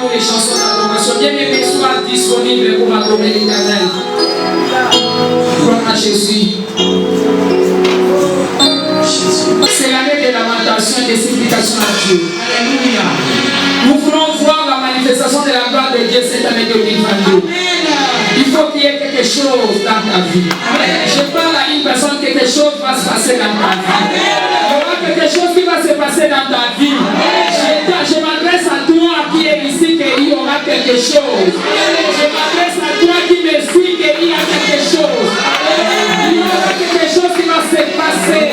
nous les chansons d'adoration. Bien-aimé, sois disponible pour adorer l'Éternel. Gloire à Jésus. C'est l'année de lamentation et de supplication à Dieu. Alléluia. Nous voulons voir la manifestation de la gloire de Dieu cette année 2022. Il faut qu'il y ait quelque chose dans ta vie. Je parle à une personne, quelque chose va se passer dans ta vie. Il y aura quelque chose qui va se passer dans ta vie. Je m'adresse à toi qui est ici, qu'il y aura quelque chose. Je m'adresse à toi qui me suis, qu'il y a quelque chose. Il y aura quelque chose qui va se passer.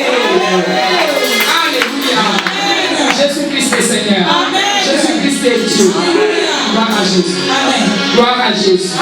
Alléluia. Jésus-Christ est Seigneur. Jésus-Christ est Dieu. Gloire à Jésus. Gloire à Jésus.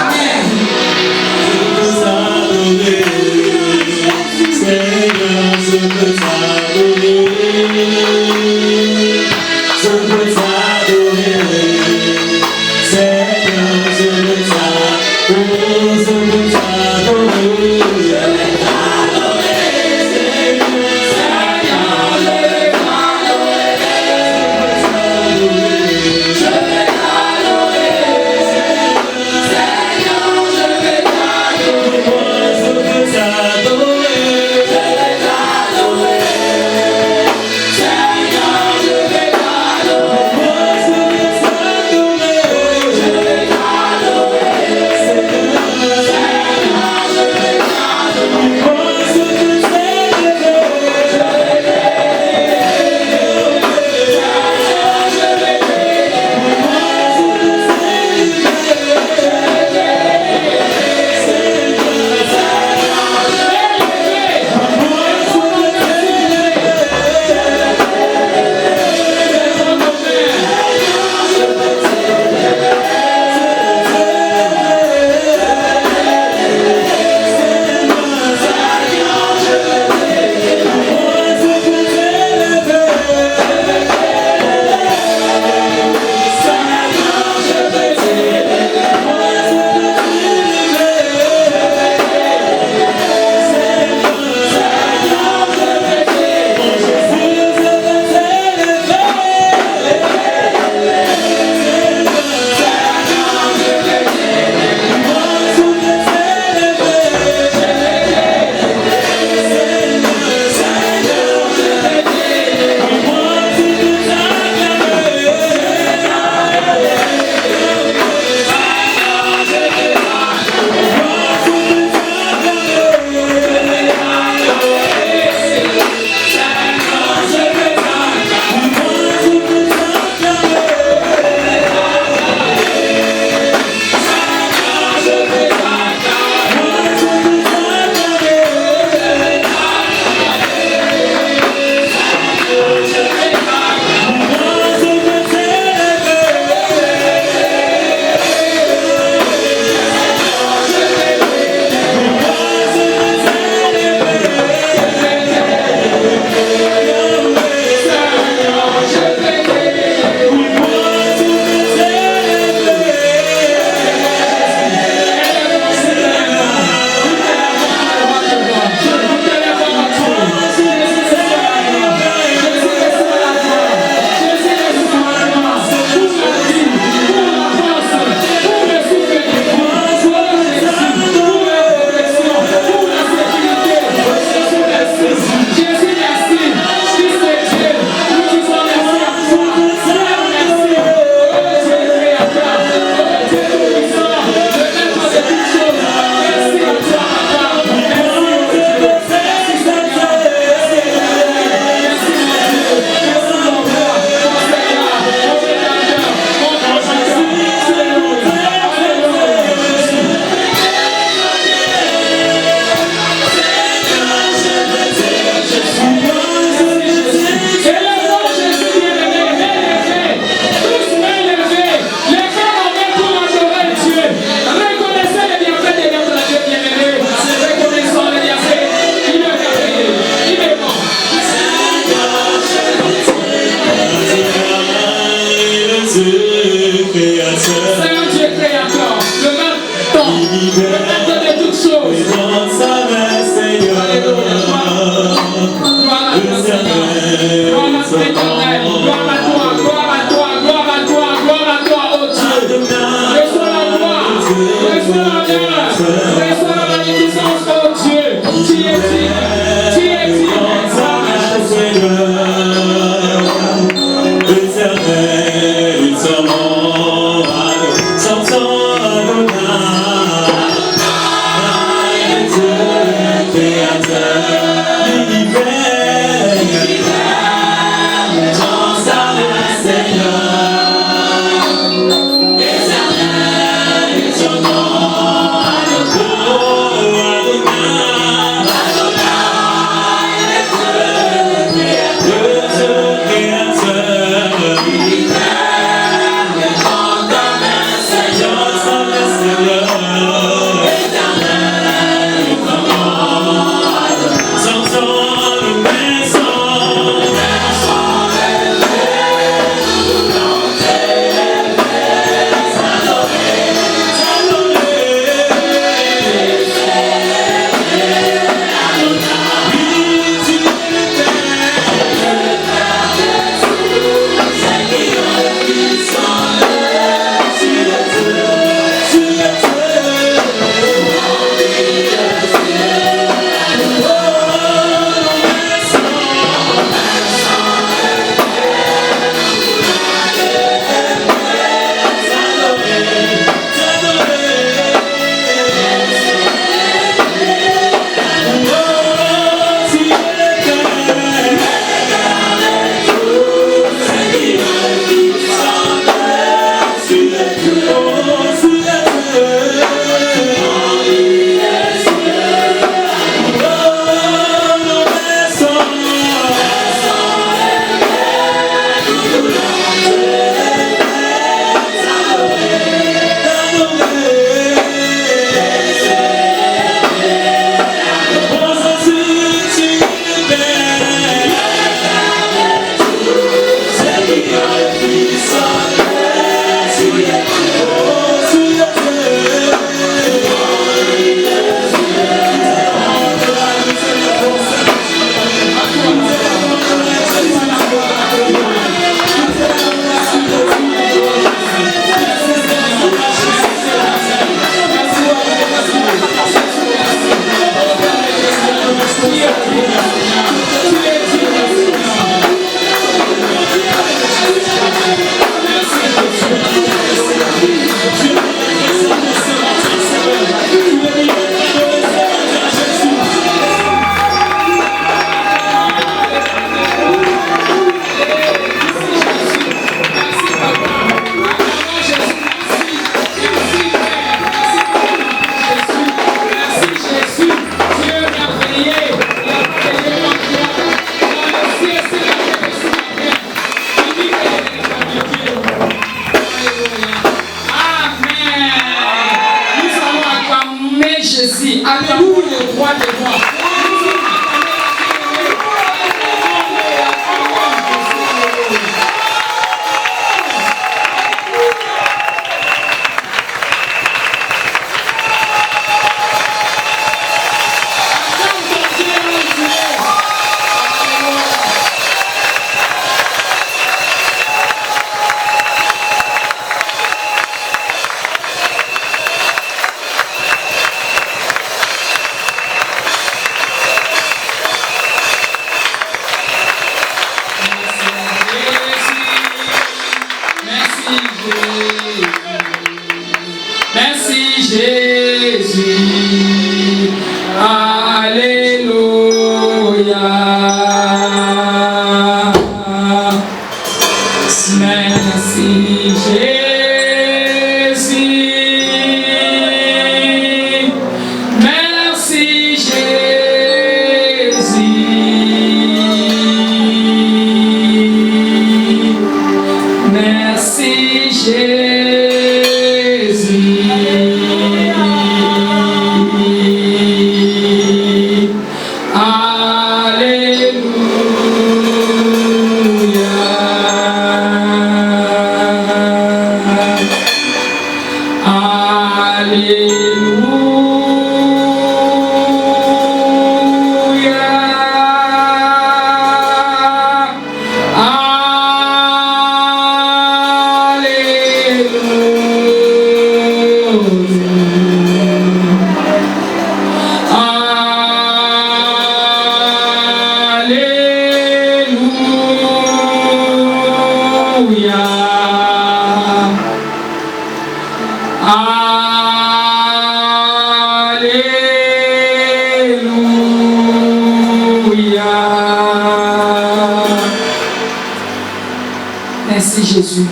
Merci Jésus.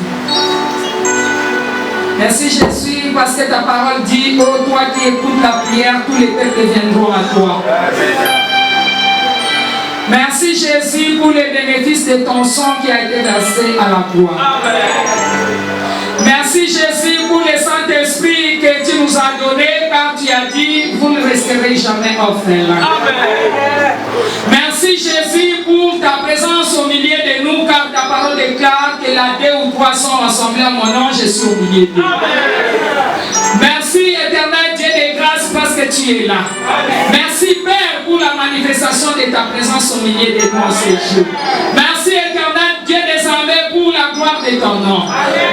Merci Jésus parce que ta parole dit, oh toi qui écoutes la prière, tous les peuples viendront à toi. Merci Jésus pour les bénéfices de ton sang qui a été versé à la croix. Merci Jésus pour le Saint-Esprit que tu nous as donné car tu as dit, vous ne resterez jamais orphelins. Merci Jésus pour ta présence au milieu de nous car ta parole déclare que là 2 ou 3 sont rassemblés à mon nom, je suis au milieu d'eux. Merci éternel Dieu de grâce parce que tu es là. Merci Père pour la manifestation de ta présence au milieu de nous en ce jour. Merci éternel Dieu des armées pour la gloire de ton nom.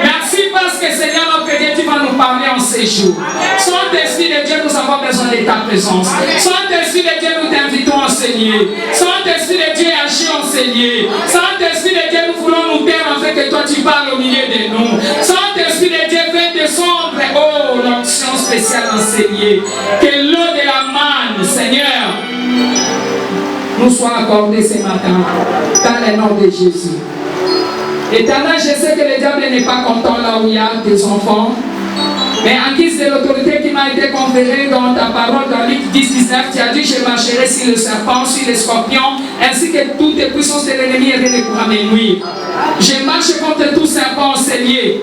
Merci parce que Seigneur notre Dieu, tu vas nous parler en ces jours. Saint-Esprit de Dieu, nous avons besoin de ta présence. Saint-Esprit de Dieu, nous t'invitons à enseigner. Saint-Esprit de Dieu, agis enseigner. Saint-Esprit de Dieu, nous voulons nous taire en fait que toi tu parles au milieu de nous. Saint-Esprit de Dieu, fais descendre, oh, l'onction spéciale enseignée. Que l'eau de la manne, Seigneur, nous soit accordée ce matin, dans le nom de Jésus. Éternel, je sais que le diable n'est pas content là où il y a tes enfants. Mais en guise de l'autorité qui m'a été conférée dans ta parole dans Luc 10-19, tu as dit, je marcherai sur le serpent, sur les scorpions, ainsi que toutes les puissances de l'ennemi et rien ne pourra me nuire. Je marche contre tout serpent enseigné.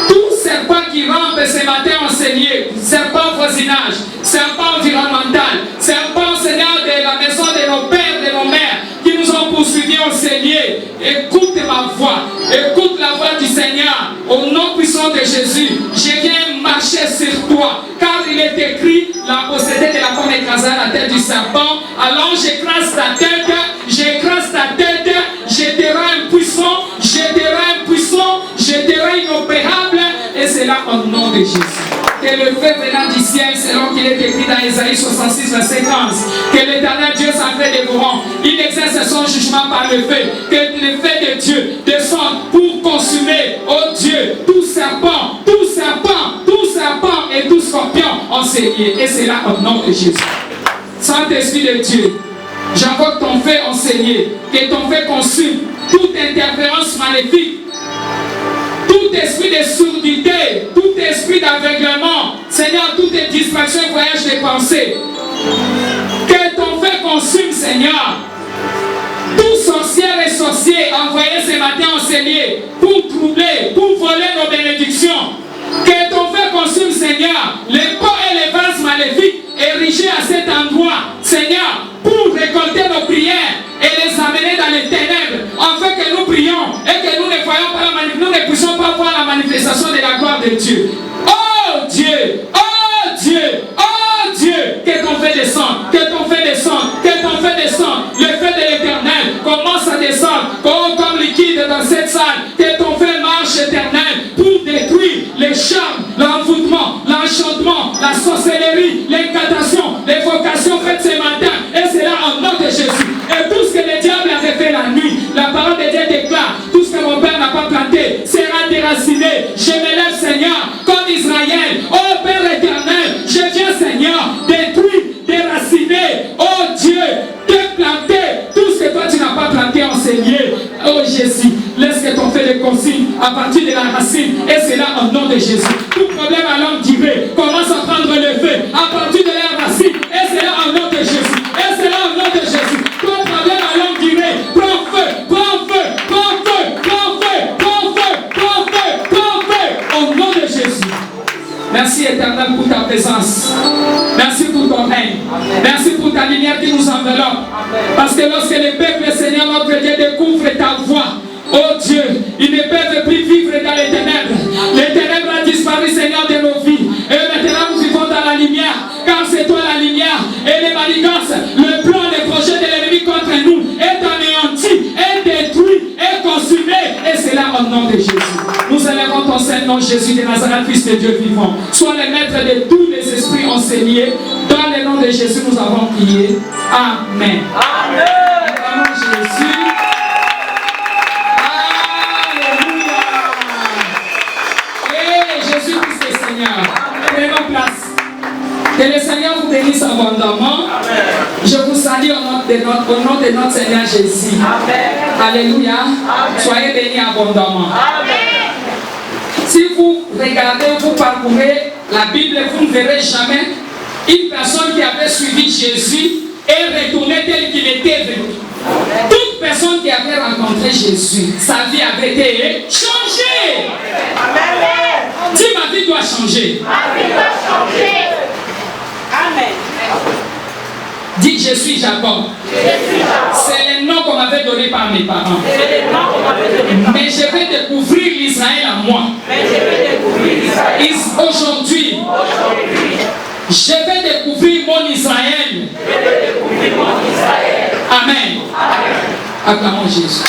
Tout serpent qui rampe ce matin enseigné, serpent voisinage, serpent environnemental, serpent Seigneur de la maison de nos pères, de nos mères, qui nous ont poursuivis enseigné. Écoute ma voix, écoute la voix du Seigneur, au nom puissant de Jésus. Jésus, je viens marcher sur toi. Car il est écrit, la possédée de la femme écrasera la tête du serpent. Alors j'écrase ta tête, je te rends impuissant, je te rends inopérable. Et c'est là au nom de Jésus. Que le feu venant du ciel, selon qu'il est écrit dans Isaïe 66, verset 15, que l'éternel Dieu sacré dévorant, il exerce son jugement par le feu, que le feu de Dieu descende pour consumer, oh Dieu, tout serpent et tout scorpion enseigné. Et c'est là au nom de Jésus. Saint-Esprit de Dieu, j'invoque ton feu enseigné, que ton feu consume toute interférence maléfique, tout esprit de surdité, tout esprit d'aveuglement, Seigneur, toute distraction et voyage de pensée. Que ton feu consume, Seigneur, tout sorcière et sorcier envoyé ce matin enseigné pour troubler, pour voler nos bénédictions. Que ton feu consume, Seigneur, les pots et les vases maléfiques érigés à cet endroit, Seigneur, pour récolter nos prières et les amener dans les ténèbres, afin que nous prions et que nous ne voyons pas nous ne puissions pas voir la manifestation de la gloire de Dieu. Oh Dieu, oh Dieu, oh Dieu, que ton feu descende, que ton feu descende, que ton feu descende. Le feu de l'Éternel commence à descendre comme liquide dans cette salle. Que ton feu marche, Éternel, pour détruire les charmes, l'envoûtement, l'enchantement, la sorcellerie, l'incantation, les vocations faites ce matin. Et c'est là en nom de Jésus. Et tout ce que le diable avait fait la nuit, la parole de Dieu déclare, tout ce que mon Père n'a pas planté sera déraciné. Je me lève, Seigneur, comme Israël. Oh Père éternel, je viens, Seigneur, détruire, déraciner, oh Dieu, déplanter tout ce que toi tu n'as pas planté, enseigné. Oh Jésus, laisse que ton feu les consigne à partir de la racine. Et c'est là au nom de Jésus. Tout problème à l'homme durée commence à prendre le feu à partir de la racine. Et c'est là au nom de Jésus. Et c'est là au nom de Jésus. Tout problème à l'homme durée, prends feu, prends feu, prends feu, prends feu, prends feu, prends feu, prends feu, au nom de Jésus. Merci éternel pour ta présence. Merci pour ton règne. Merci pour ta lumière qui nous enveloppe. Parce que lorsque le peuple, Seigneur notre Dieu, découvre ta voix, oh Dieu, ils ne peuvent plus vivre dans les ténèbres. Les ténèbres ont disparu, Seigneur, de nos vies. Et maintenant nous vivons dans la lumière. Car c'est toi la lumière. Et les manigances, le plan, les projets de l'ennemi contre nous est anéanti, est détruit, est consumé. Et c'est là au nom de Jésus. Nous élèvons ton Saint-Nom, Jésus de Nazareth, Fils de Dieu vivant. Sois le maître de tous les esprits enseignés. Dans le nom de Jésus, nous avons prié. Amen. Amen. Dans le nom de Jésus. Alléluia. Et Jésus-Christ est Seigneur. Prenons place. Que le Seigneur vous bénisse abondamment. Amen. Je vous salue au nom de notre Seigneur Jésus. Amen. Alléluia. Amen. Soyez bénis abondamment. Amen. Si vous regardez, vous parcourez la Bible, vous ne verrez jamais une personne qui avait suivi Jésus et retourné tel qu'il était venu. Toute personne qui avait rencontré Jésus, sa vie avait été changée. Amen. Dis, ma vie doit changer. Ma vie doit changer. Amen. Dis, je suis Jacob. C'est le nom qu'on m'avait donné par mes parents. Mais je vais découvrir l'Israël à moi. Aujourd'hui, je vais découvrir mon Israël. Amen. Acclamons Jésus.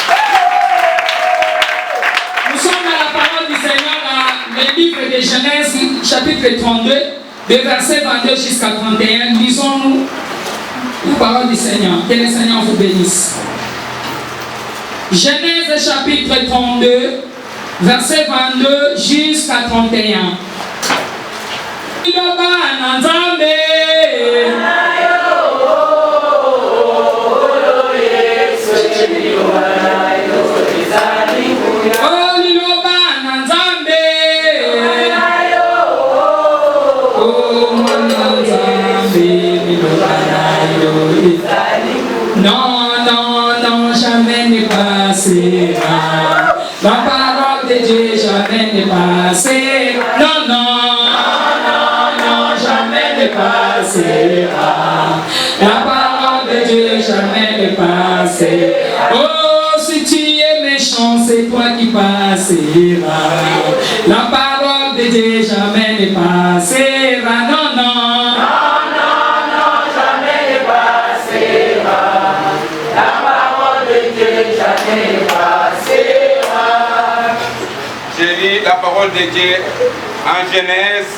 Nous sommes à la parole du Seigneur dans le livre de Genèse, chapitre 32, de verset 22 jusqu'à 31. Lisons-nous la parole du Seigneur. Que le Seigneur vous bénisse. Genèse chapitre 32, verset 22 jusqu'à 31. Non, non, non, jamais ne passera. La parole de Dieu jamais ne passera. Non, non, non, non, jamais ne passera. La parole de Dieu jamais ne passera. Oh, si tu es méchant, c'est toi qui passeras. La parole de Dieu jamais ne passera. Non, non. Non, non, non, jamais ne passera. La parole de Dieu jamais ne passera. Je lis la parole de Dieu en Genèse,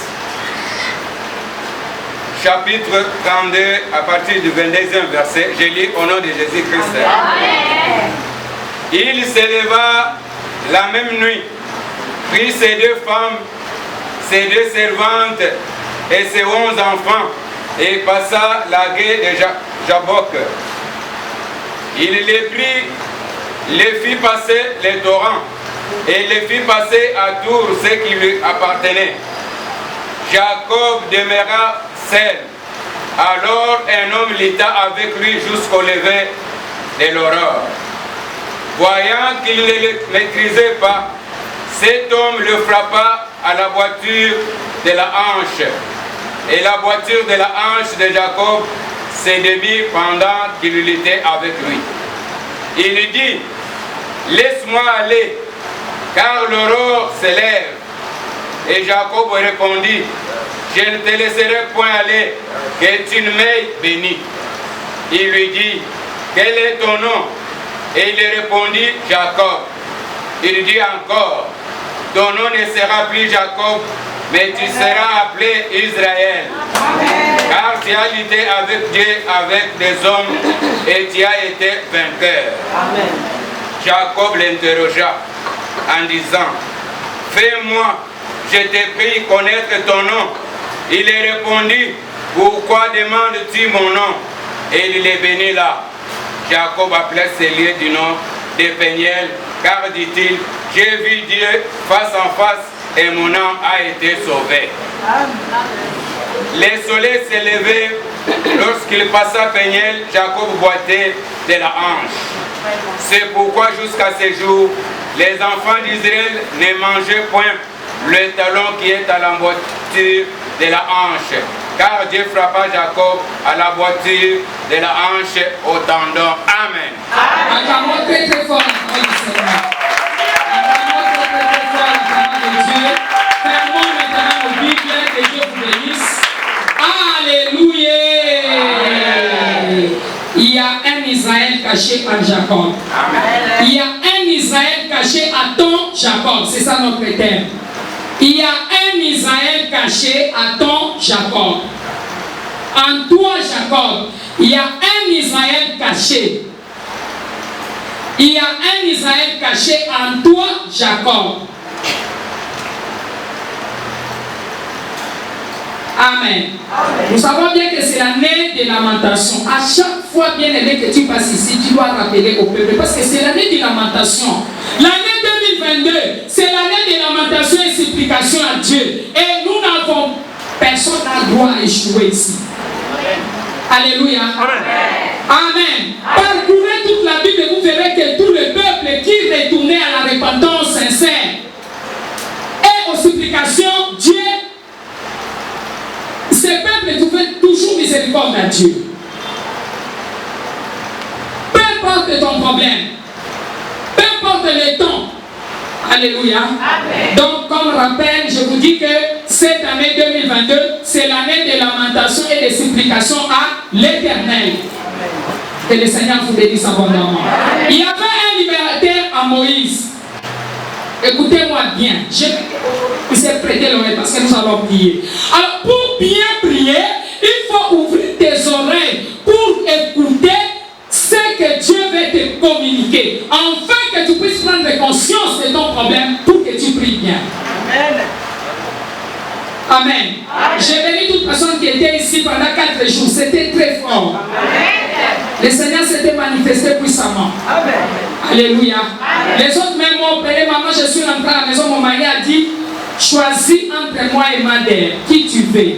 chapitre 32, à partir du 22e verset. Je lis au nom de Jésus-Christ. Il s'éleva la même nuit, prit ses 2 femmes, ses 2 servantes et ses 11 enfants, et passa la gué de Jabok. Il les prit, les fit passer les torrents, et les fit passer à Tour ce qui lui appartenait. Jacob demeura seul. Alors un homme lutta avec lui jusqu'au lever de l'aurore. Voyant qu'il ne le maîtrisait pas, cet homme le frappa à la voiture de la hanche. Et la voiture de la hanche de Jacob s'est démise pendant qu'il luttait avec lui. Il lui dit, laisse-moi aller, car l'aurore se lève. Et Jacob répondit, je ne te laisserai point aller, que tu ne m'aies béni. Il lui dit, quel est ton nom? Et il répondit, Jacob. Il dit encore, ton nom ne sera plus Jacob, mais tu seras appelé Israël. Car tu as lutté avec Dieu, avec des hommes, et tu as été vainqueur. Amen. Jacob l'interrogea en disant, fais-moi, je t'ai pris connaître ton nom. Il répondit, pourquoi demandes-tu mon nom? Et il est béni là. Jacob appelait ce lieu du nom de Péniel, car dit-il, j'ai vu Dieu face en face et mon âme a été sauvée. Le soleil s'est levé. Lorsqu'il passa Péniel, Jacob boitait de la hanche. C'est pourquoi jusqu'à ce jour, les enfants d'Israël ne mangeaient point le talon qui est à la moitié de la hanche. Car Dieu frappa Jacob à la voiture de la hanche au tendon. Amen. Acclamons très très fort la parole du Seigneur. Acclamons très très fort la parole de Dieu. Fermons maintenant nos Bibles, que Dieu vous bénisse. Alléluia. Il y a un Israël caché par Jacob. Amen. Il y a un Israël caché à ton Jacob. C'est ça notre terme. Il y a un Israël caché à ton Jacob. En toi, Jacob, il y a un Israël caché. Il y a un Israël caché en toi, Jacob. Amen. Nous savons bien que c'est l'année de lamentation. À chaque fois, bien aimé, que tu passes ici, tu dois rappeler au peuple. Parce que c'est l'année de lamentation. L'année 2022, c'est l'année de lamentation et supplication à Dieu. Et nous n'avons personne n'a droit à échouer ici. Alléluia. Amen. Amen. Parcourez toute la Bible et vous verrez que tout le peuple qui retournait à la repentance sincère et aux supplications, Dieu, ce peuple trouvait toujours miséricorde à Dieu. Peu importe ton problème, peu importe le temps. Alléluia. Amen. Donc, comme rappel, je vous dis que cette année 2022, c'est l'année de lamentation et de supplication à l'Éternel. Que le Seigneur vous bénisse abondamment. Il y avait un libérateur à Moïse. Écoutez-moi bien. Je vous ai prêté l'oreille parce que nous allons prier. Alors, pour bien prier, il faut ouvrir tes oreilles pour écouter ce que Dieu veut te communiquer, afin que tu puisses prendre conscience de ton problème pour que tu pries bien. Amen. Amen. Amen. J'ai béni toute personne qui était ici pendant 4 jours. C'était très fort. Amen. Le Seigneur s'était manifesté puissamment. Amen. Alléluia. Amen. Les autres même m'ont appelé, maman, je suis rentré à la maison. Mon mari a dit, choisis entre moi et ma mère, qui tu veux.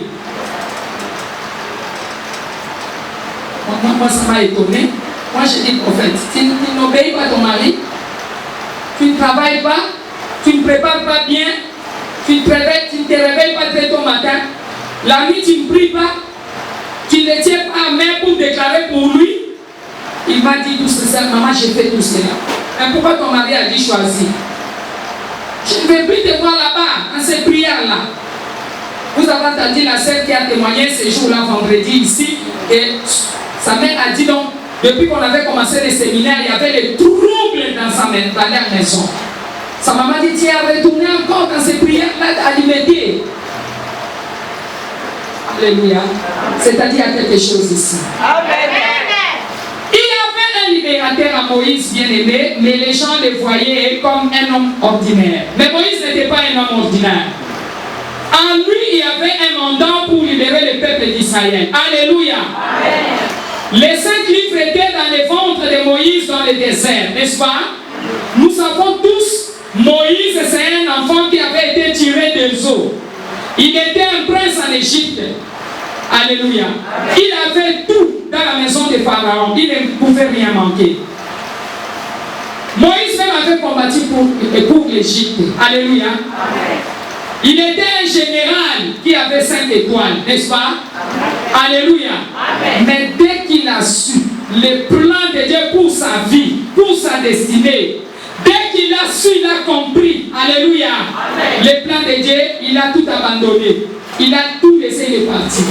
Moi, ça m'a étonné. Moi, je dis, prophète, tu n'obéis pas à ton mari, tu ne travailles pas, tu ne prépares pas bien, tu ne te réveilles pas très tôt au matin, la nuit, tu ne pries pas, tu ne tiens pas à main pour déclarer pour lui. Il m'a dit tout cela, maman, j'ai fait tout cela. Mais pourquoi ton mari a dit choisis? Je ne vais plus te voir là-bas, dans ces prières-là. Vous avez entendu la sœur qui a témoigné ce jour-là, vendredi, ici, et sa mère a dit donc, depuis qu'on avait commencé les séminaires, il y avait des troubles dans leur maison. Sa maman dit, tu es retourné encore dans ces prières-là à l'immédiat. Alléluia. C'est-à-dire, il y a quelque chose ici. Amen. Il y avait un libérateur à Moïse, bien-aimé, mais les gens le voyaient comme un homme ordinaire. Mais Moïse n'était pas un homme ordinaire. En lui, il y avait un mandat pour libérer le peuple d'Israël. Alléluia. Amen. Les 5 livres étaient dans les ventres de Moïse dans le désert, n'est-ce pas? Nous savons tous, Moïse, c'est un enfant qui avait été tiré des eaux. Il était un prince en Égypte. Alléluia. Amen. Il avait tout dans la maison de Pharaon. Il ne pouvait rien manquer. Moïse même avait combattu pour l'Égypte. Alléluia. Amen. Il était un général qui avait 5 étoiles, n'est-ce pas? Amen. Alléluia. Amen. Mais dès qu'il a su le plan de Dieu pour sa vie, pour sa destinée, dès qu'il a su, il a compris. Alléluia. Amen. Le plan de Dieu, il a tout abandonné. Il a tout laissé, il est parti.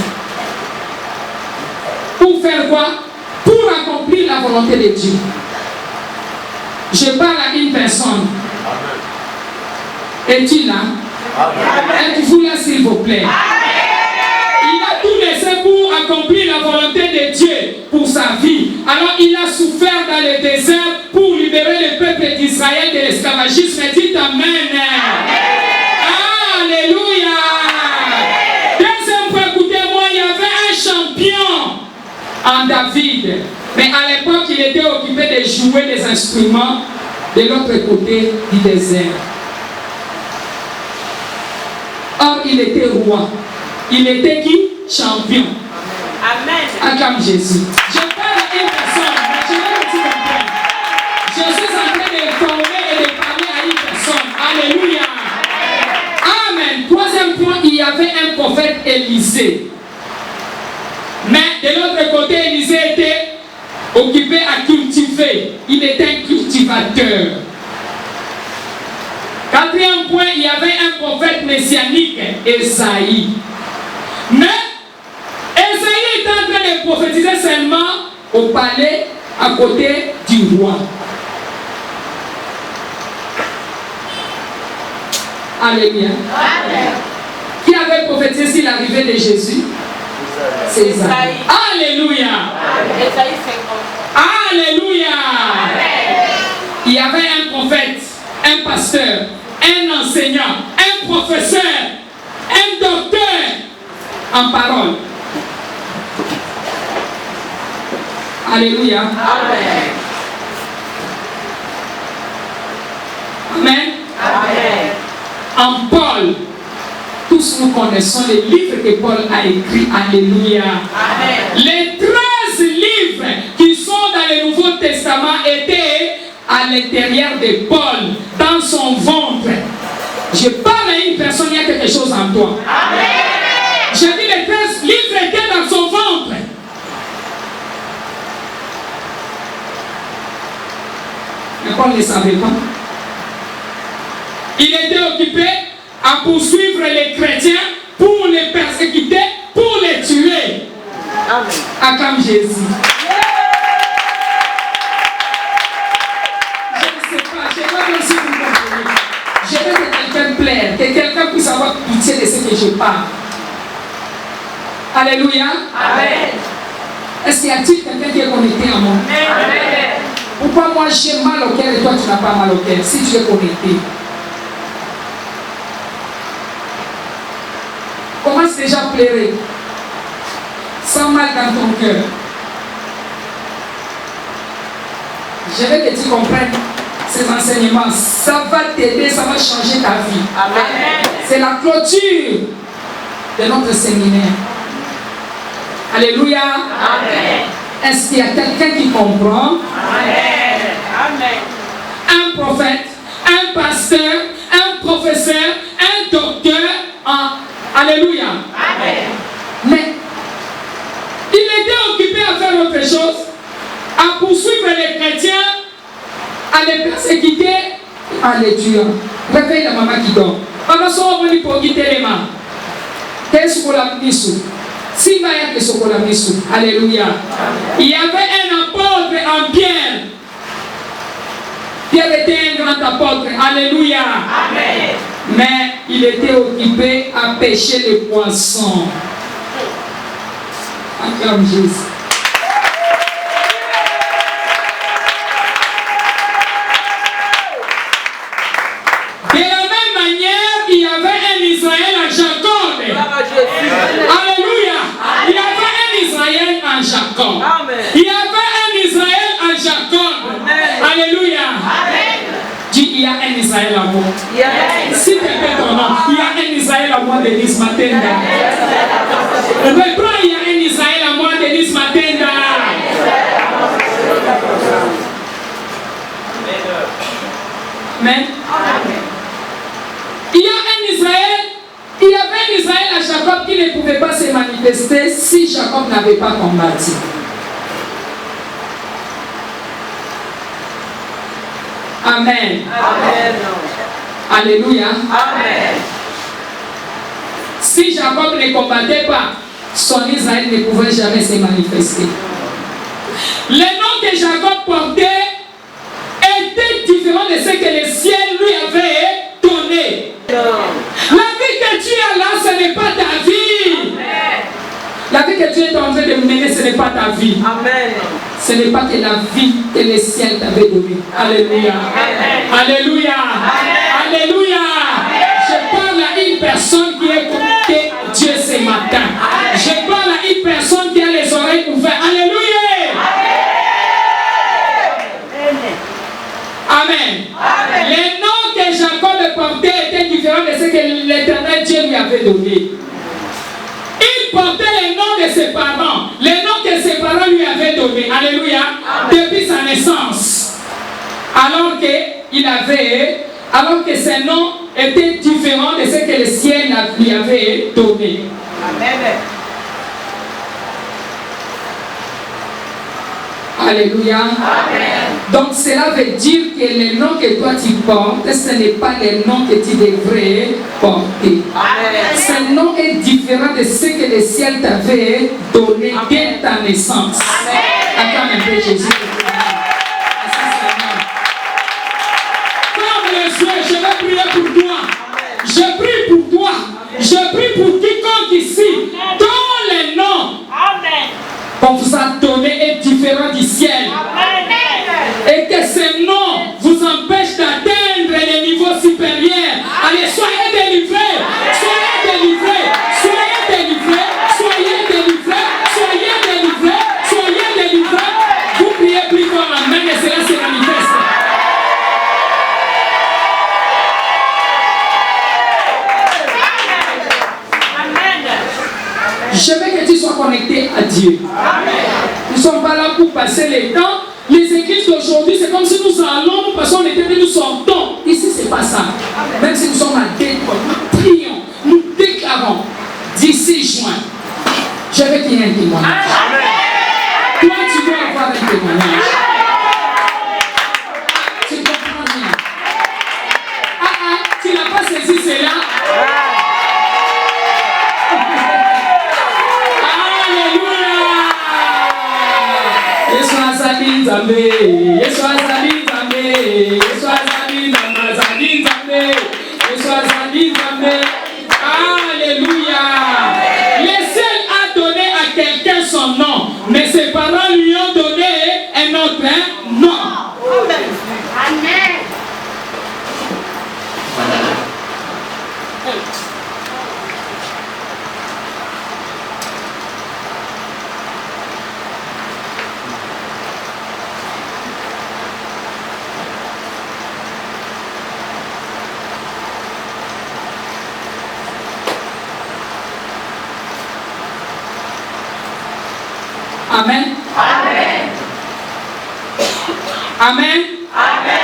Pour faire quoi? Pour accomplir la volonté de Dieu. Je parle à une personne. Es-tu là? Êtes-vous là, s'il vous plaît? Il a tout laissé pour accomplir la volonté de Dieu pour sa vie. Alors il a souffert dans le désert pour libérer le peuple d'Israël de l'esclavagisme. Dites Amen. Alléluia. Deuxième fois, écoutez-moi, il y avait un champion en David. Mais à l'époque, il était occupé de jouer des instruments de l'autre côté du désert. Or, il était roi. Il était qui? Champion. Amen. Acclame Jésus. Je parle à une personne, mais je veux que tu comprennes. Je suis en train d'informer et de parler à une personne. Alléluia. Amen. Troisième point, il y avait un prophète Élisée. Mais de l'autre côté, Élisée était occupé à cultiver. Il était un cultivateur. Quatrième point, il y avait un prophète messianique, Esaïe. Mais Esaïe est en train de prophétiser seulement au palais à côté du roi. Alléluia. Qui avait prophétisé sur l'arrivée de Jésus? C'est Esaïe. Alléluia. Alléluia. Il y avait un prophète, un pasteur, un enseignant, un professeur, un docteur en parole. Alléluia. Amen. Amen. Amen. En Paul, tous nous connaissons les livres que Paul a écrits. Alléluia. Amen. Les 13 livres qui sont dans le Nouveau Testament étaient à l'intérieur de Paul, dans son ventre. Je parle à une personne, il y a quelque chose en toi. Amen. Je dis les 13 livres étaient dans son ventre. Mais Paul ne savait pas. Il était occupé à poursuivre les chrétiens pour les persécuter, pour les tuer. Amen. Acclame Jésus. Je veux que quelqu'un plaire, que quelqu'un puisse avoir pitié de ce que je parle. Alléluia. Amen. Est-ce qu'il y a-t-il quelqu'un qui est connecté à moi? Amen. Pourquoi moi j'ai mal au cœur et toi tu n'as pas mal au cœur si tu es connecté? Commence déjà à pleurer. Sans mal dans ton cœur. Je veux que tu comprennes ces enseignements. Ça va t'aider, ça va changer ta vie. Amen. C'est la clôture de notre séminaire. Alléluia. Amen. Est-ce qu'il y a quelqu'un qui comprend? Amen. Amen. Un prophète, un pasteur, un professeur, un docteur. Alléluia. Amen. Mais il était occupé à faire autre chose, à poursuivre les chrétiens, à les persécuter, Alléluia. Réveille la maman qui dort. Maman, sois venue pour quitter les mains. Qu'est-ce qu'on a mis sous? Si va y avoir ce qu'on a mis sous. Alléluia. Il y avait un apôtre en Pierre. Pierre était un grand apôtre. Alléluia. Amen. Mais il était occupé à pêcher les poissons. Acclame Jésus. De la même manière, il y avait un Israël en Jacob. Alléluia. Il y avait un Israël en Jacob. Il y avait un Israël en Jacob. Alléluia. Dis, il y a un Israël à moi. Si tu fais ton nom, il y a un Israël à moi, Denise Matenda. Reprends, il y a un Israël à moi, Denise Matenda. Amen. Il y a un Israël, il y avait un Israël à Jacob qui ne pouvait pas se manifester si Jacob n'avait pas combattu. Amen. Amen. Alléluia. Amen. Si Jacob ne combattait pas, son Israël ne pouvait jamais se manifester. Le nom que Jacob portait était différent de ce que le ciel lui avait donné. La vie que tu as là, ce n'est pas ta vie. La vie que tu es en train de mener, ce n'est pas ta vie. Amen. Ce n'est pas que la vie que le ciel t'avait donnée. Alléluia. Amen. Alléluia. Amen. Alléluia. Amen. Je parle à une personne qui est connectée à Dieu ce matin. Amen. Je parle à une personne qui a les oreilles ouvertes. Alléluia. Amen. Amen. Amen. Les noms que Jacob portait étaient différents de ce que l'Éternel Dieu lui avait donné. Il portait les noms de ses parents, les noms que ses parents lui avaient donnés. Alléluia. Amen. Depuis sa naissance. Alors que ses noms étaient différents de ce que le ciel lui avait donné. Amen. Alléluia. Amen. Donc cela veut dire que le nom que toi tu portes, ce n'est pas le nom que tu devrais porter. Amen. Ce nom est différent de ce que le ciel t'avait donné dès ta naissance. Acclame un peu Jésus. Ferme les yeux, je vais prier pour toi. Je prie pour toi. Je prie pour quiconque ici, dont le nom qu'on vous a donné est différent du ciel. Amen. Et que ce nom vous empêche d'atteindre les niveaux supérieurs. Allez, soyez délivrés. Soyez délivrés. Soyez délivrés. Soyez délivrés. Soyez délivrés. Soyez délivrés. Vous priez plus fort. Amen. Et cela se manifeste. Je veux que tu sois connecté à Dieu. Amen. Nous ne sommes pas là pour passer le temps. Les églises d'aujourd'hui, c'est comme si nous allons, nous passons l'été, nous sortons. Ici, ce n'est pas ça. Amen. Même si nous sommes à décor, nous prions, nous déclarons. D'ici juin, je veux qu'il y ait un témoignage. Amen. Toi, tu dois avoir un témoignage. Tu comprends bien. Tu n'as pas saisi cela. Alléluia. Le ciel a donné à quelqu'un son nom, mais ses parents lui ont donné un autre nom. Amen. Amen. Amen. Amen.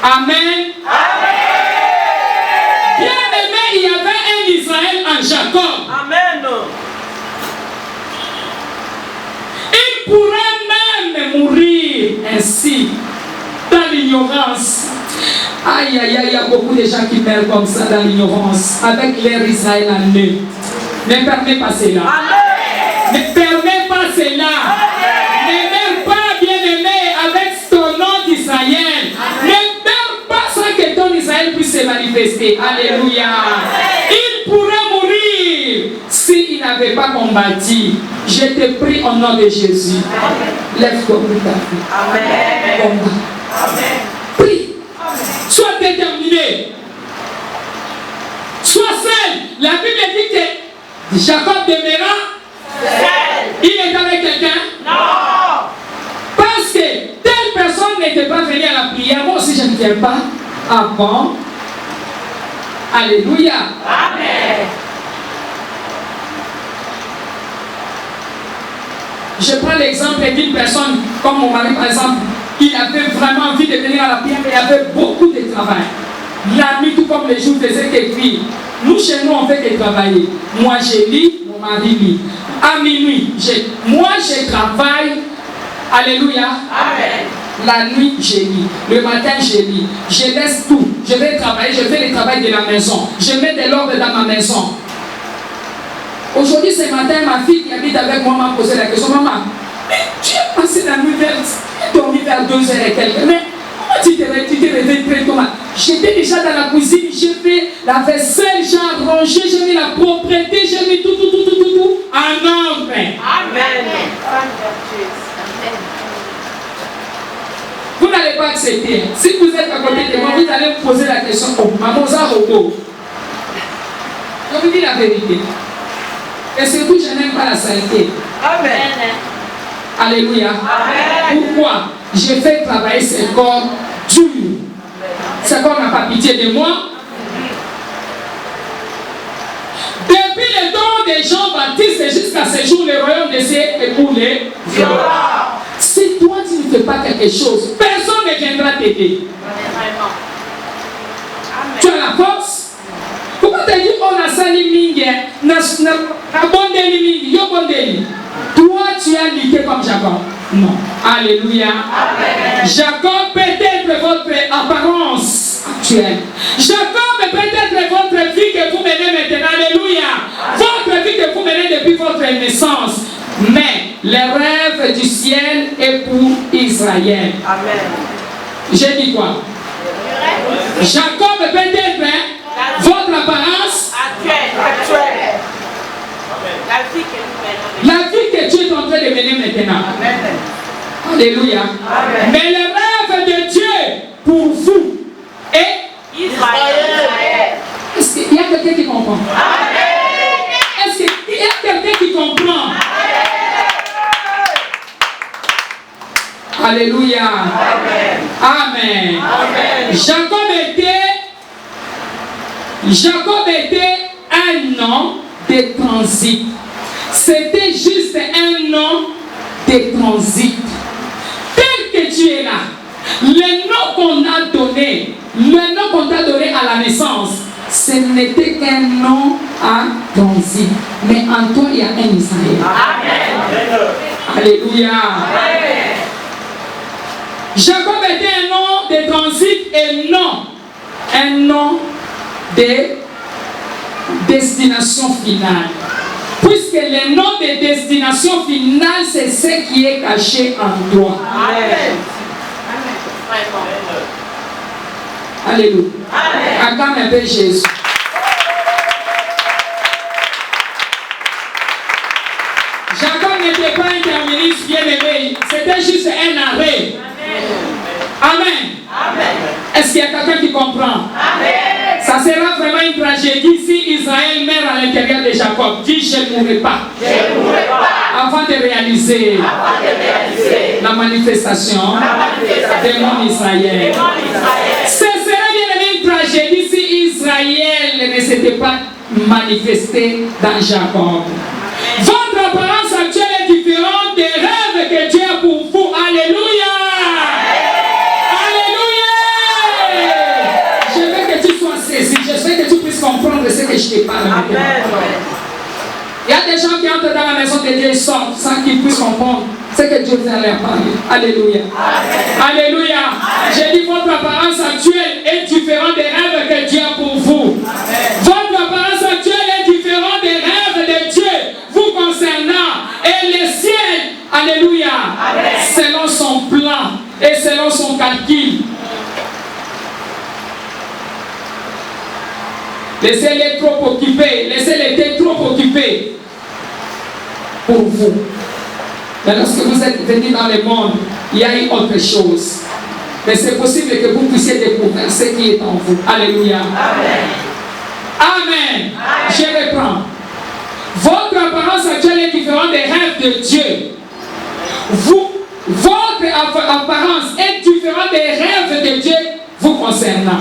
Amen. Amen. Bien aimé, il y avait un Israël en Jacob. Amen. Il pourrait même mourir ainsi dans l'ignorance. Aïe, aïe, aïe, il y a beaucoup de gens qui meurent comme ça dans l'ignorance, avec l'air Israël en eux. Ne permets pas cela. Ne permets pas cela. Ne meurs pas, bien-aimé, avec ton nom d'Israël. Ne meurs pas sans que ton Israël puisse se manifester. Alléluia. Il pourrait mourir s'il n'avait pas combattu. Je te prie au nom de Jésus. Lève-toi pour ta vie. Amen. Combat. Amen. Prie. Sois déterminé. Sois seul. La Bible dit que Jacob demeura. Il est avec quelqu'un? Non. Parce que telle personne n'était pas venue à la prière. Moi aussi, je ne viens pas avant. Alléluia. Amen. Je prends l'exemple d'une personne, comme mon mari par exemple, il avait vraiment envie de venir à la prière, mais il avait beaucoup de travail. La nuit, tout comme les jours, faisait qu'écrire. Nous, chez nous, on fait que travailler. Moi, je lis, mon mari lit. À minuit, moi, je travaille. Alléluia. Amen. La nuit, je lis. Le matin, je lis. Je laisse tout. Je vais travailler, je fais le travail de la maison. Je mets de l'ordre dans ma maison. Aujourd'hui, ce matin, ma fille qui habite avec moi m'a posé la question. Maman, mais tu as passé la nuit vers... Tu as dormi vers 2h et quelques. Mais comment tu t'es réveillé très tôt? J'étais déjà dans la cuisine, j'ai fait la vaisselle, j'ai arrangé, j'ai mis la propreté, j'ai mis tout en ordre. Amen. Vous n'allez pas accepter. Si vous êtes à côté de moi, vous allez me poser la question. Oh, maman, ça robo. Je vous dis la vérité. Et surtout, je n'aime pas la saleté. Amen. Alléluia. Amen. Pourquoi? J'ai fait travailler ce corps dur. Ce corps n'a pas pitié de moi. Depuis le temps des Jean-Baptiste jusqu'à ce jour, le royaume de Dieu est écoulé. Si toi tu ne fais pas quelque chose, personne ne viendra t'aider. Tu as la force. Pourquoi tu dis on a sali mingi, na bondeli mingi, yo bondeli. Toi tu as lutté comme Jacob. Non. Alléluia. Amen. Jacob peut être votre apparence actuelle. Jacob peut être votre vie que vous menez maintenant. Alléluia. Votre vie que vous menez depuis votre naissance. Mais le rêve du ciel est pour Israël. Amen. J'ai dit quoi? Jacob peut être votre apparence actuelle. La vie que tu es en train de mener maintenant. Amen. Alléluia. Amen. Mais le rêve de Dieu pour vous est Israël. Est-ce qu'il y a quelqu'un qui comprend? Amen. Est-ce qu'il y a quelqu'un qui comprend? Amen. Alléluia. Amen. Amen. Amen. Jacob était un nom de transit. C'était juste un nom de transit. Tel que tu es là, le nom qu'on a donné, le nom qu'on t'a donné à la naissance, ce n'était qu'un nom à transit. Mais en toi, il y a un Israël. Amen. Alléluia. Amen. Jacob était un nom de transit et non un nom de destination finale. Puisque le nom de destination finale, c'est ce qui est caché en toi. Amen. Alléluia. Acclame un peu Jésus. Jacob n'était pas un terminus bien aimé, c'était juste un arrêt. Amen. Amen. Est-ce qu'il y a quelqu'un qui comprend? Amen. Ça sera vraiment une tragédie si Israël meurt à l'intérieur de Jacob. Dis, je ne mourrai pas. Je ne mourrai pas. Avant de réaliser la manifestation de mon Israël. Ce serait bien une tragédie si Israël ne s'était pas manifesté dans Jacob. Votre apparence actuelle est différente des rêves que Dieu a pour vous. Alléluia. Comprendre ce que je te parle. Amen. Il y a des gens qui entrent dans la maison de Dieu et sortent sans qu'ils puissent comprendre ce que Dieu veut leur parler. Alléluia. Amen. Alléluia. J'ai dit votre apparence actuelle est différente des rêves que Dieu a pour vous. Amen. Votre apparence actuelle est différente des rêves de Dieu vous concernant. Et le ciel, alléluia, amen, selon son plan et selon son calcul. Laissez-les trop occupés, laissez-les trop occupés pour vous. Mais lorsque vous êtes venus dans le monde, il y a une autre chose. Mais c'est possible que vous puissiez découvrir ce qui est en vous. Alléluia. Amen. Amen. Amen. Je reprends. Votre apparence actuelle est différente des rêves de Dieu. Votre apparence est différente des rêves de Dieu vous concernant.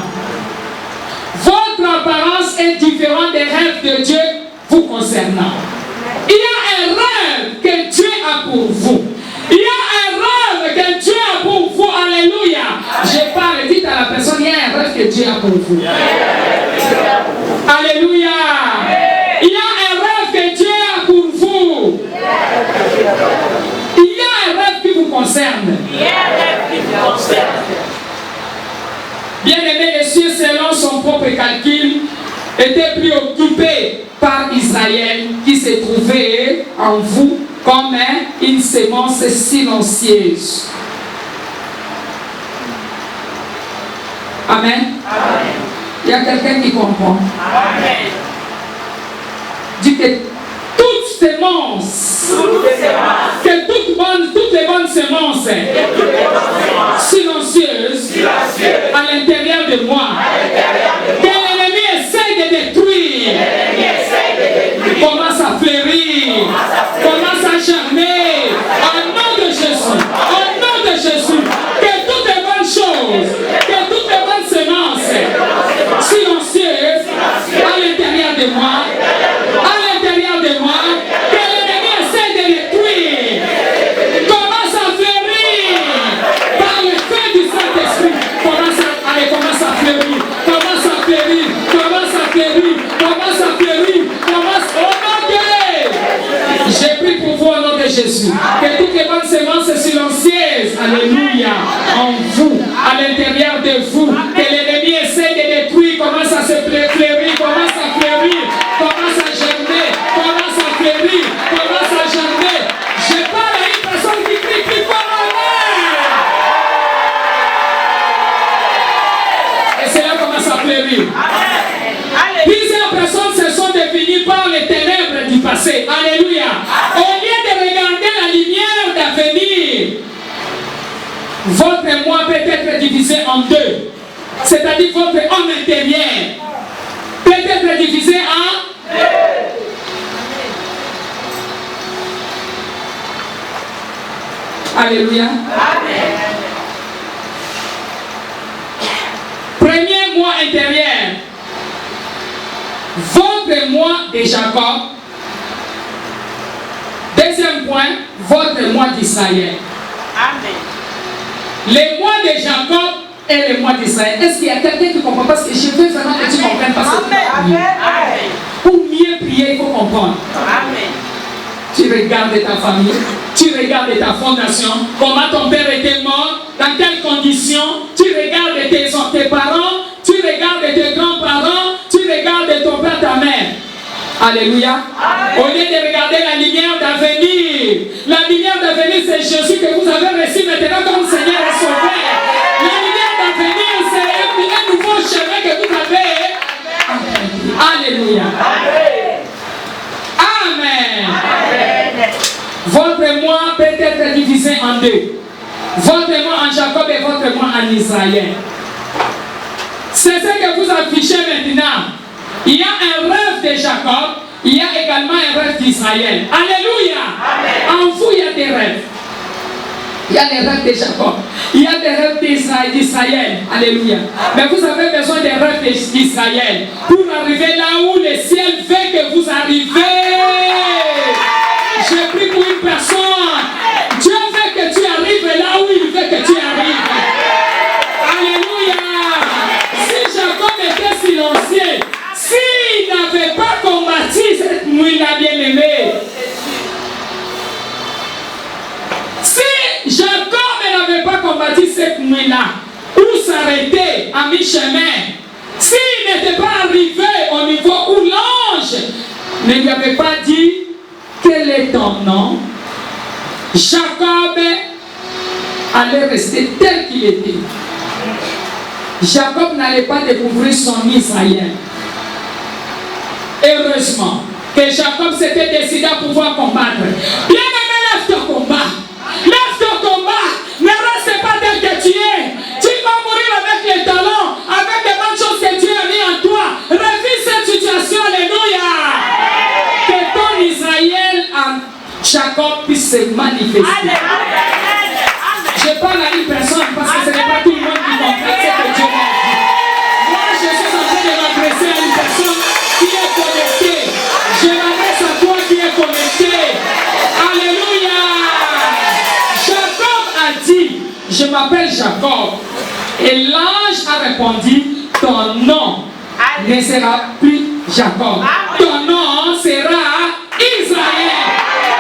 Votre apparence est différente des rêves de Dieu vous concernant. Il y a un rêve que Dieu a pour vous. Il y a un rêve que Dieu a pour vous. Alléluia. Je parle, dites à la personne, il y a un rêve que Dieu a pour vous. Alléluia. Il y a un rêve que Dieu a pour vous. Il y a un rêve qui vous concerne. Bien-aimé, les cieux, selon son propre calcul, était préoccupé par Israël qui se trouvait en vous comme une sémence silencieuse. Amen. Amen. Il y a quelqu'un qui comprend. Amen. Dit que toute sémence, que toutes les bonnes sémences silencieuses à l'intérieur de moi, que l'ennemi essaie de détruire, commence à fleurir, commence à germer, au nom de Jésus, au nom de Jésus, que toutes les bonnes choses, que toutes les bonnes semences silencieuses à l'intérieur de moi, que l'ennemi essaie de détruire, commence à fleurir par le feu du Saint-Esprit, commence à fleurir, commence à fleurir, commence à fleurir, commence à fleurir, commence au nom de Jésus. J'ai pris pour vous au nom de Jésus, que toutes les bonnes semences silencieuses, alléluia, en vous, à l'intérieur de vous, que l'ennemi essaie de détruire, commence à se fleurir, commence à fleurir, commence à germer, commence à fleurir, commence à germer. Je parle à une personne qui crie plus fort. Et cela commence à fleurir. Plusieurs personnes se sont définies par les ténèbres du passé. Alléluia. Au lieu de regarder la lumière d'avenir, votre moi peut être divisé en deux. C'est-à-dire votre homme intérieur peut être divisé en deux. Alléluia. Amen. Premier moi intérieur, votre moi de Jacob. Deuxième point, votre moi d'Israël. Amen. Les mois de Jacob et les mois d'Israël. Est-ce qu'il y a quelqu'un qui comprend? Parce que je veux vraiment que tu comprennes. Parce que pour mieux prier, il faut comprendre. Amen. Tu regardes ta famille, tu regardes ta fondation, comment ton père était mort, dans quelles conditions, tu regardes tes parents, tu regardes tes grands-parents, tu regardes ton père, ta mère. Alléluia. Amen. Au lieu de regarder la lumière d'avenir, la lumière d'avenir c'est Jésus que vous avez reçu maintenant comme Seigneur et Sauveur. La lumière d'avenir c'est un nouveau chemin que vous avez. Amen. Alléluia. Amen. Amen. Votre moi peut être divisé en deux. Votre moi en Jacob et votre moi en Israël. C'est ce que vous affichez maintenant. Il y a un rêve de Jacob, il y a également un rêve d'Israël. Alléluia. Amen. En vous, il y a des rêves. Il y a des rêves de Jacob. Il y a des rêves d'Israël. Alléluia. Mais vous avez besoin des rêves d'Israël pour arriver là où le ciel veut que vous arrivez. Je prie pour une personne. Dieu veut que tu arrives là où il veut que tu arrives. Alléluia. Si Jacob était silencieux, s'il n'avait pas combattu cette nuit-là bien-aimée, cette nuit-là, où s'arrêter à mi-chemin, s'il n'était pas arrivé au niveau où l'ange ne lui avait pas dit quel est ton nom, Jacob allait rester tel qu'il était. Jacob n'allait pas découvrir son Israël. Heureusement que Jacob s'était décidé à pouvoir combattre. Bien-aimé, lève ton combat. Lève ton combat. Ne reste pas tel que tu es. Tu vas mourir avec les talents, avec les bonnes choses que Dieu a mis en toi. Revis cette situation. Alléluia. Que ton Israël en Jacob puisse se manifester. Je parle à une personne parce que ce n'est pas tout le monde qui comprend ce que Dieu m'a dit. Moi, je suis en train de m'adresser à une personne qui est connectée. Je m'adresse à toi qui es connecté. Alléluia. Jacob a dit, je m'appelle Jacob. Et l'ange a répondu, ton nom ne sera plus Jacob. Ton nom sera Israël.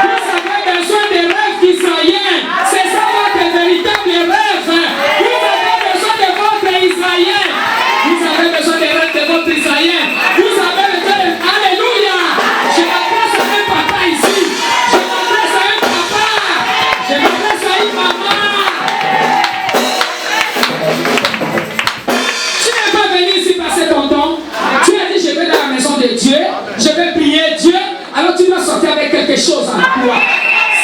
Vous avez besoin des rêves d'Israël. C'est ça votre véritable rêve. Vous avez besoin de votre Israël. Vous avez besoin des rêves de votre Israël. Vous avez besoin de... Alléluia. Je m'adresse à un papa ici. Je m'adresse à un papa. Je m'adresse à une maman. Tu n'es pas venu ici passer ton temps. Tu as dit je vais dans la maison de Dieu. Je vais prier Dieu. Alors tu dois sortir avec quelque chose en toi.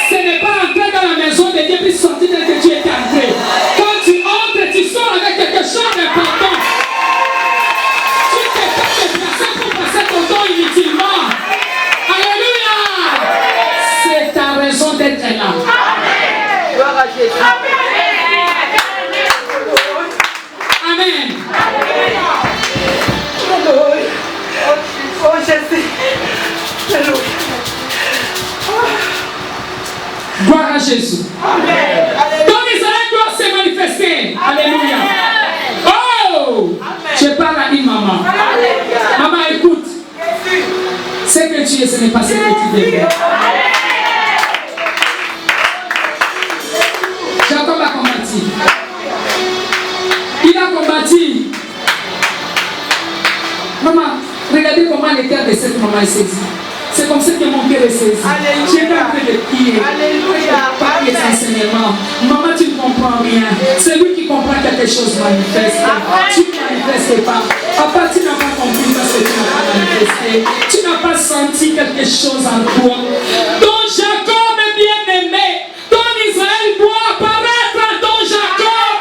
Ce n'est pas entrer dans la maison de Dieu puis sortir tel que tu étais entré. Quand tu entres, tu sors avec quelque chose d'important. Tu t'es pas déplacé pour passer ton temps inutilement. Alléluia. C'est ta raison d'être là. Gloire à Jésus. Amen. Oh, Jésus. Gloire à Jésus. Amen. Ton Israël doit se manifester. Alléluia. Oh! Je parle à une maman. Maman, écoute. Ce que tu es, ce n'est pas ce que tu deviens. Jacob a combattu. Il a combattu. Maman, regardez comment le cœur de cette maman est saisi. C'est comme ça que mon cœur est saisi. J'ai pas envie de prier. Par les enseignements. Maman, tu ne comprends rien. Celui qui comprend quelque chose manifeste. Tu ne manifestes pas. Papa, tu n'as pas compris parce que tu n'as pas manifesté. Tu n'as pas senti quelque chose en toi. Ton Jacob est bien aimé. Ton Israël doit apparaître en ton Jacob.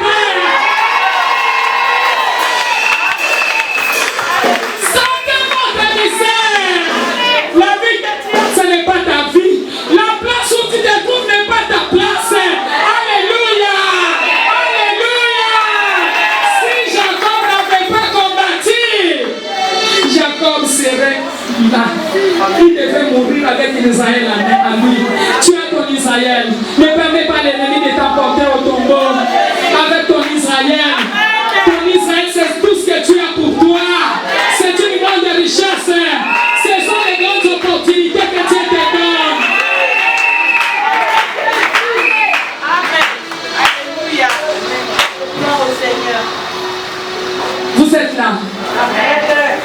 Sentez votre misère. La vie que tu as, ce n'est pas ta vie. La place où tu te trouves n'est pas ta place. Alléluia. Alléluia. Si Jacob n'avait pas combattu, Jacob serait là. Il devait mourir avec Israël à lui. Tu as ton Israël. Ne permets pas l'ennemi de t'emporter au tombeau avec ton Israël. Ton Israël, c'est tout ce que tu as pour toi. C'est une grande richesse. Ce sont les grandes opportunités que Dieu te donne. Amen. Alléluia. Gloire au Seigneur. Vous êtes là. Amen.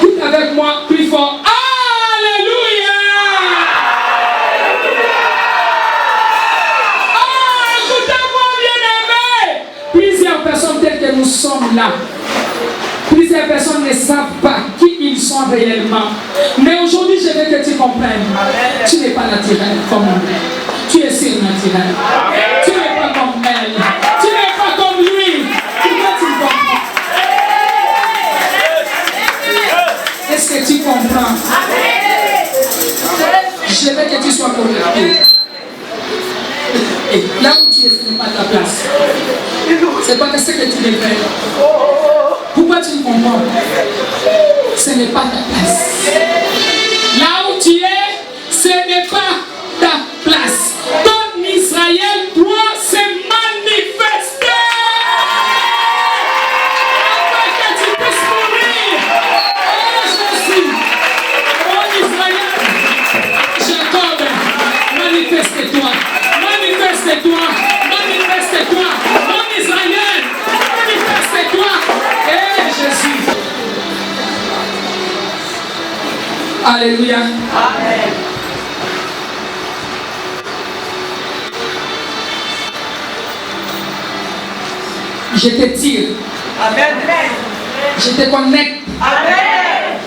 Dites avec moi plus fort. Alléluia. Écoutez-moi, bien-aimés. Plusieurs personnes telles que nous sommes là. Plusieurs personnes ne savent pas qui ils sont réellement. Mais aujourd'hui, je veux que tu comprennes. Tu n'es pas naturel comme elle. Tu es surnaturel. Tu n'es pas comme elle. Tu n'es pas comme lui. Pourquoi tu comprends? Est-ce que tu comprends? Je veux que tu sois connecté. Et là où tu es, ce n'est pas ta place. C'est pas ce que tu devrais. Pourquoi tu ne comprends pas? Ce n'est pas ta place. Là où tu es, ce n'est pas ta place. Ton Israël doit se manifester. Afin que tu puisses mourir. Oh Jésus, mon Israël, Jacob, manifeste-toi. Manifeste-toi. Manifeste-toi. Alléluia. Amen. Je te tire. Amen. Je te connecte. Amen.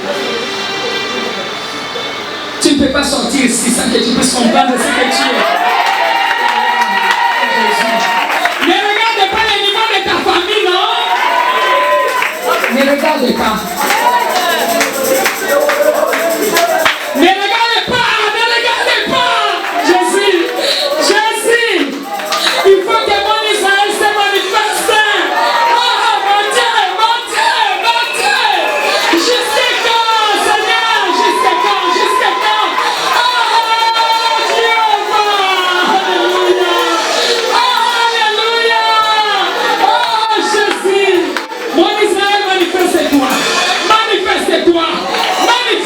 Tu ne peux pas sortir ici sans que tu puisses comprendre ce que tu es. Ne regarde pas les niveaux de ta famille, non? Ne regarde pas. Ne regarde pas, ne regarde pas. Jésus, Jésus, il faut que mon Israël se manifeste. Oh mon Dieu, mon Dieu, mon Dieu. Jusqu'à quand, Seigneur, jusqu'à quand, jusqu'à quand? Oh Dieu, alléluia. Oh alléluia. Oh Jésus, mon Israël, manifeste-toi, manifeste-toi, manifeste-toi.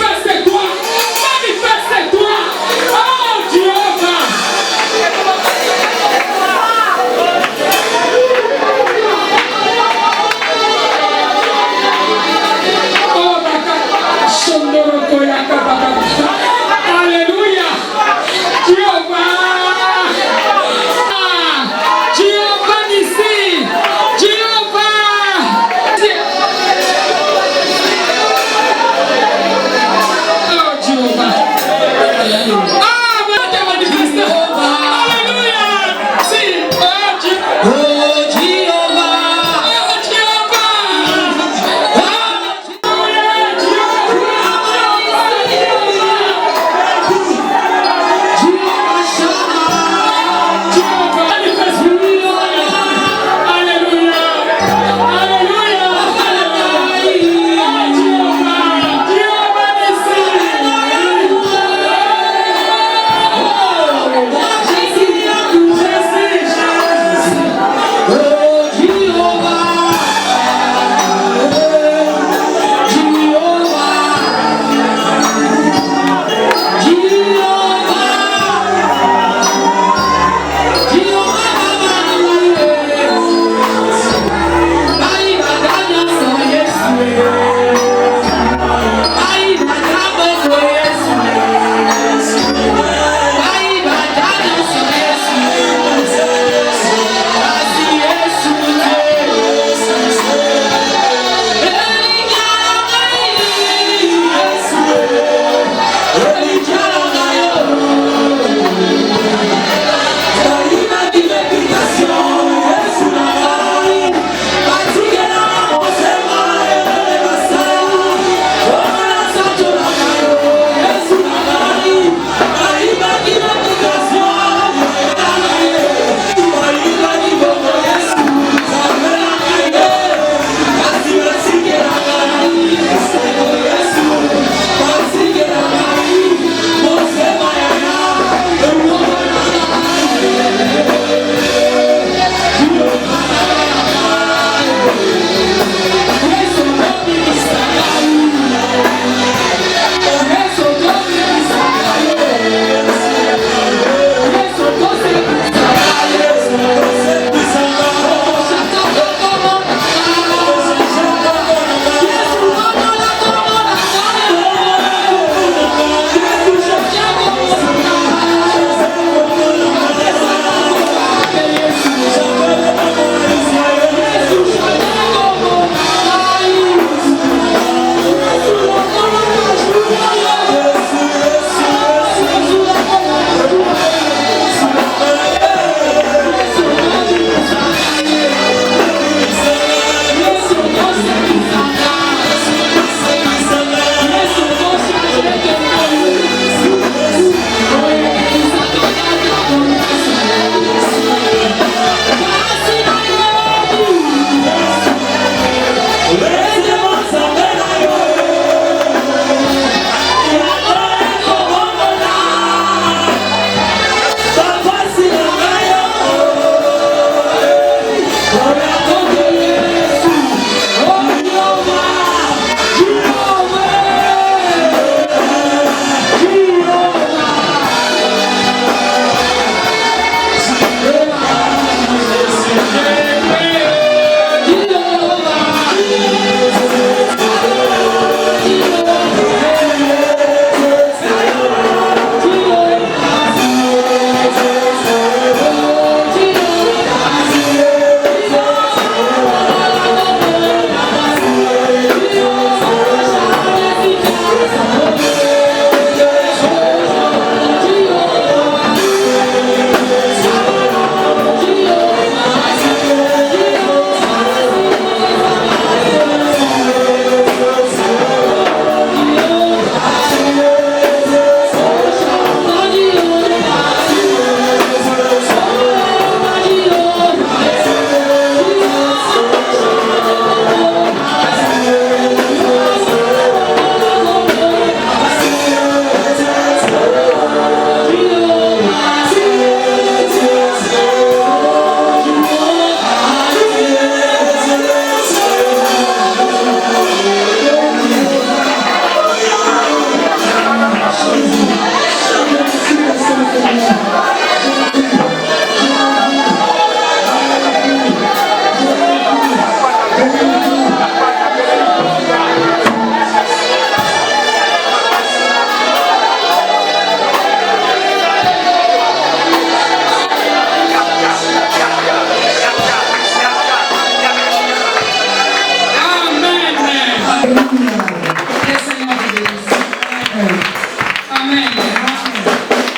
Amen.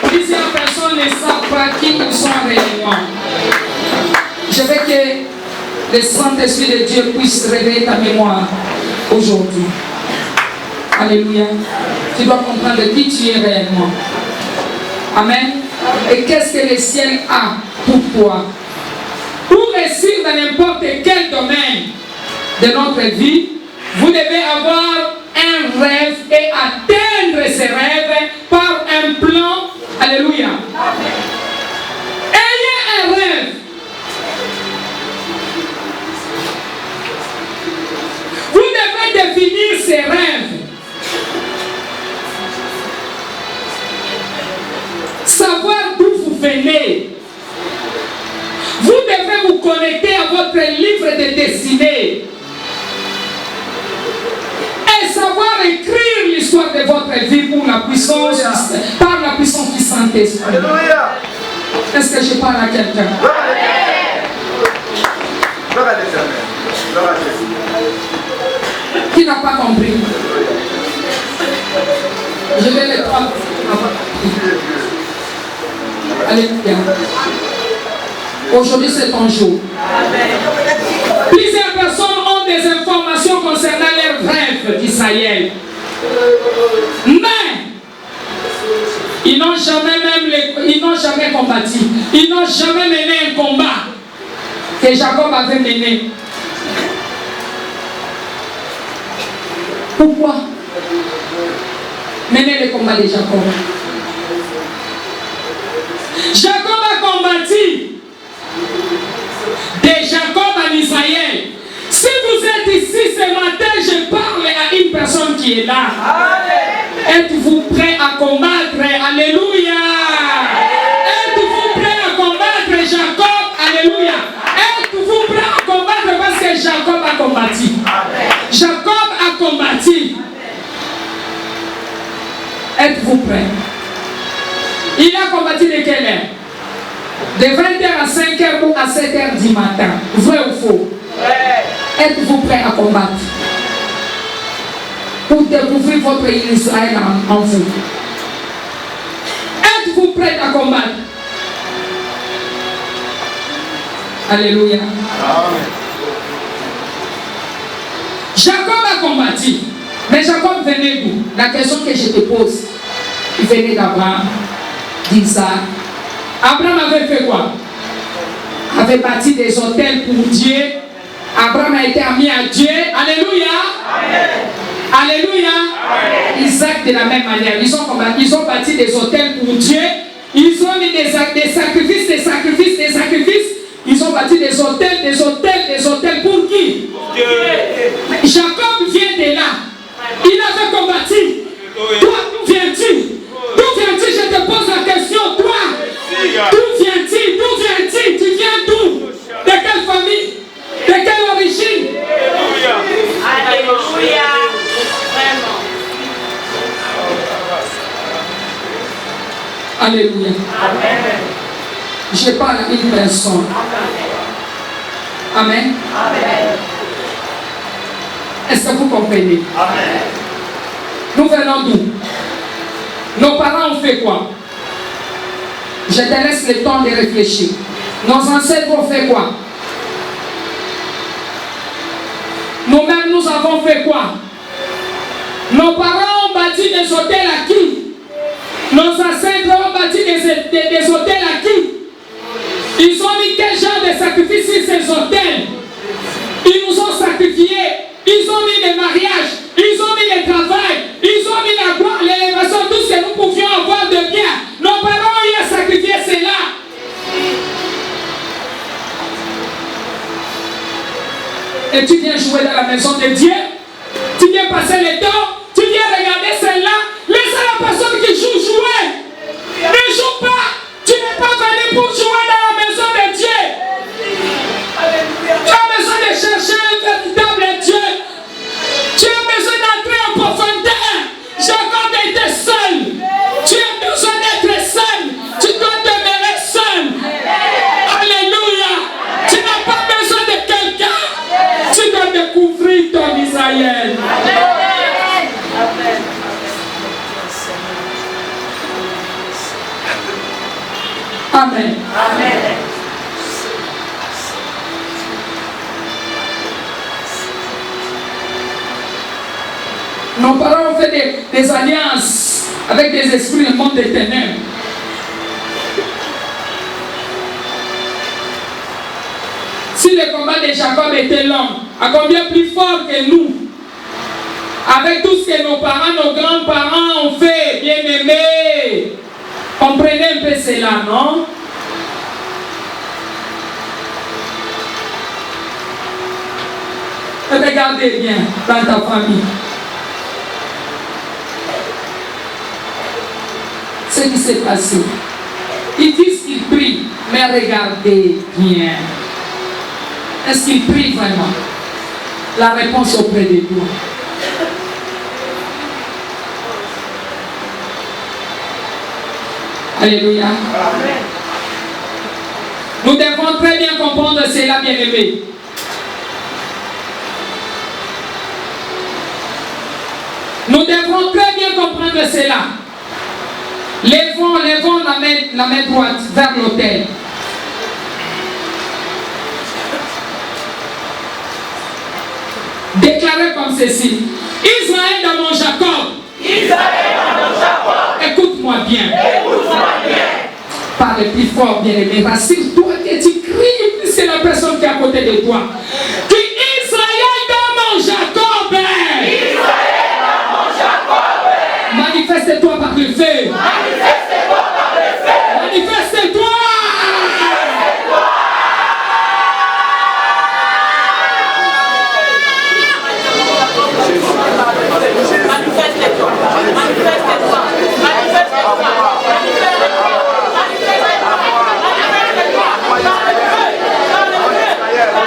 Plusieurs personnes ne savent pas qui ils sont réellement. Je veux que le Saint-Esprit de Dieu puisse réveiller ta mémoire aujourd'hui. Alléluia. Tu dois comprendre qui tu es réellement. Amen. Et qu'est-ce que le ciel a pour toi? Pour réussir dans n'importe quel domaine de notre vie, vous devez avoir un rêve et atteindre ce rêve par un plan. Alléluia. Ayez un rêve. Vous devez définir ces rêves. Savoir d'où vous venez. Vous devez vous connecter à votre livre de destinée. Et savoir écrire l'histoire de votre vie pour la puissance, par la puissance du Saint-Esprit. Est-ce que je parle à quelqu'un? Qui n'a pas compris? Je vais les prendre. Allez, bien. Aujourd'hui, c'est ton jour. Plusieurs personnes ont des informations concernant leurs rêves d'Israël. Mais, ils n'ont jamais combattu. Ils n'ont jamais mené un combat que Jacob avait mené. Pourquoi mener le combat de Jacob? Jacob a combattu de Jacob en Israël. Si vous êtes ici ce matin, je parle à une personne qui est là. Êtes-vous prêt à combattre? Alléluia. Êtes-vous prêt à combattre Jacob? Alléluia. Êtes-vous prêt à combattre parce que Jacob a combattu? Jacob a combattu. Êtes-vous prêt? Il a combattu de quelle heure? De 20h à 5h ou à 7h du matin. Vrai ou faux? Êtes-vous prêt à combattre? Pour découvrir votre Israël en vous. Êtes-vous prêt à combattre? Alléluia. Amen. Jacob a combattu. Mais Jacob venait d'où? La question que je te pose. Il venait d'Abraham, d'Isaac. Abraham avait fait quoi? Avait bâti des hôtels pour Dieu. Abraham a été ami à Dieu. Alléluia. Amen. Alléluia. Amen. Isaac de la même manière. Ils ont bâti des hôtels pour Dieu. Ils ont mis des sacrifices. Ils ont bâti des hôtels pour qui? Pour Dieu. Jacob vient de là. Il avait combattu. Toi, d'où viens-tu? D'où viens-tu? Je te pose la question. Toi, d'où viens-tu? D'où viens-tu? Tu viens d'où? De quelle famille? De quelle origine? Alléluia. Vraiment. Alléluia. Amen. Je parle à une personne. Amen. Amen. Est-ce que vous comprenez? Amen. Nous venons d'où? Nos parents ont fait quoi? Je te laisse le temps de réfléchir. Nos ancêtres ont fait quoi? Nous-mêmes, nous avons fait quoi? Nos parents ont bâti des hôtels à qui? Nos ancêtres ont bâti des hôtels à qui? Ils ont mis quel genre de sacrifice sur ces hôtels? Ils nous ont sacrifiés. Ils ont mis des mariages. Ils ont mis le travail. Ils ont mis la gloire, l'élévation, tout ce que nous pouvions avoir de bien. Nos parents ont sacrifié cela. Et tu viens jouer dans la maison de Dieu. Tu viens passer le temps. Tu viens regarder celle-là. Laissez la personne qui joue jouer. Ne joue pas. Tu n'es pas venu pour jouer dans la maison de Dieu. Tu as besoin de chercher un véritable Dieu. Tu as besoin d'entrer en profondeur. Jacob était seul. Tu as besoin d'être seul. Tu dois demeurer seul. Alléluia. Tu n'as pas besoin de quelqu'un. Tu dois découvrir ton Israël. Amen. Amen. Nos parents ont fait des alliances avec des esprits du monde des ténèbres. Si le combat de Jacob était long, à combien plus fort que nous, avec tout ce que nos parents, nos grands-parents ont fait, bien aimés, comprenez un peu cela, non? Regardez bien dans ta famille. Ce qui s'est passé. Ils disent qu'ils prient, mais regardez bien. Est-ce qu'ils prient vraiment? La réponse auprès de toi. Alléluia. Amen. Nous devons très bien comprendre cela, bien-aimés. Nous devons très bien comprendre cela. Levons la main droite vers l'autel. Déclarez comme ceci. Israël dans mon Jacob. Israël dans mon Jacob. Écoute-moi bien. Écoute-moi bien. Parle plus fort, bien-aimé. Rassure-toi que tu cries. C'est la personne qui est à côté de toi. Dis Israël dans mon Jacob. Israël dans mon Jacob. Manifeste-toi par le feu. Manifeste-toi par le feu. Manifeste-toi.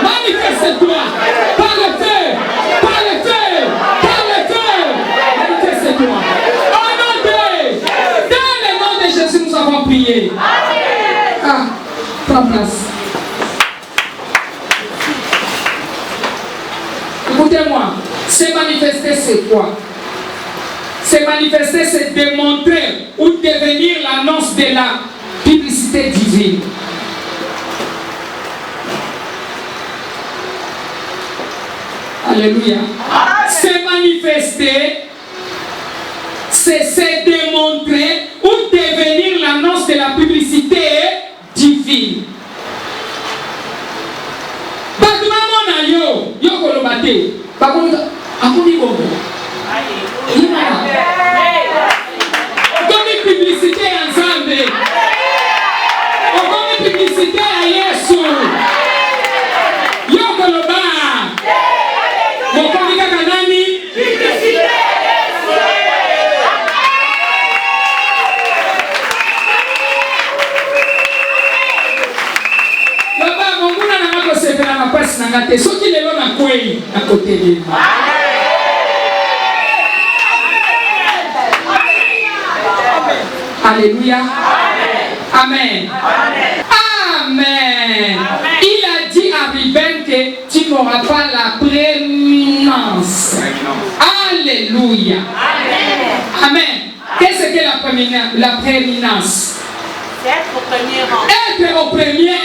Manifeste-toi par le feu, par le feu, par le feu. Manifeste-toi. Au nom de, dans le nom de Jésus, nous avons prié. Ah, prends place. Écoutez-moi, se manifester, c'est quoi? Se manifester, c'est démontrer ou devenir l'annonce de la publicité divine. Alléluia. Se manifester, c'est se démontrer ou devenir l'annonce de la publicité divine. Batumamona yo, yo kolobate. Bakumika, akumi bongo. Comme publicité ensemble. Comme publicité à Yesu. Yo koloba. Mokomika kanani? Publicité à Yesu. Baba monguna na ngako sepela na pasi na ngate. Soki lelo na kwei na kote lema. Alléluia. Amen. Amen. Amen. Il a dit à Ruben que tu n'auras pas la prééminence. Alléluia. Amen. Qu'est-ce que la prééminence? C'est être au premier rang. Être au premier.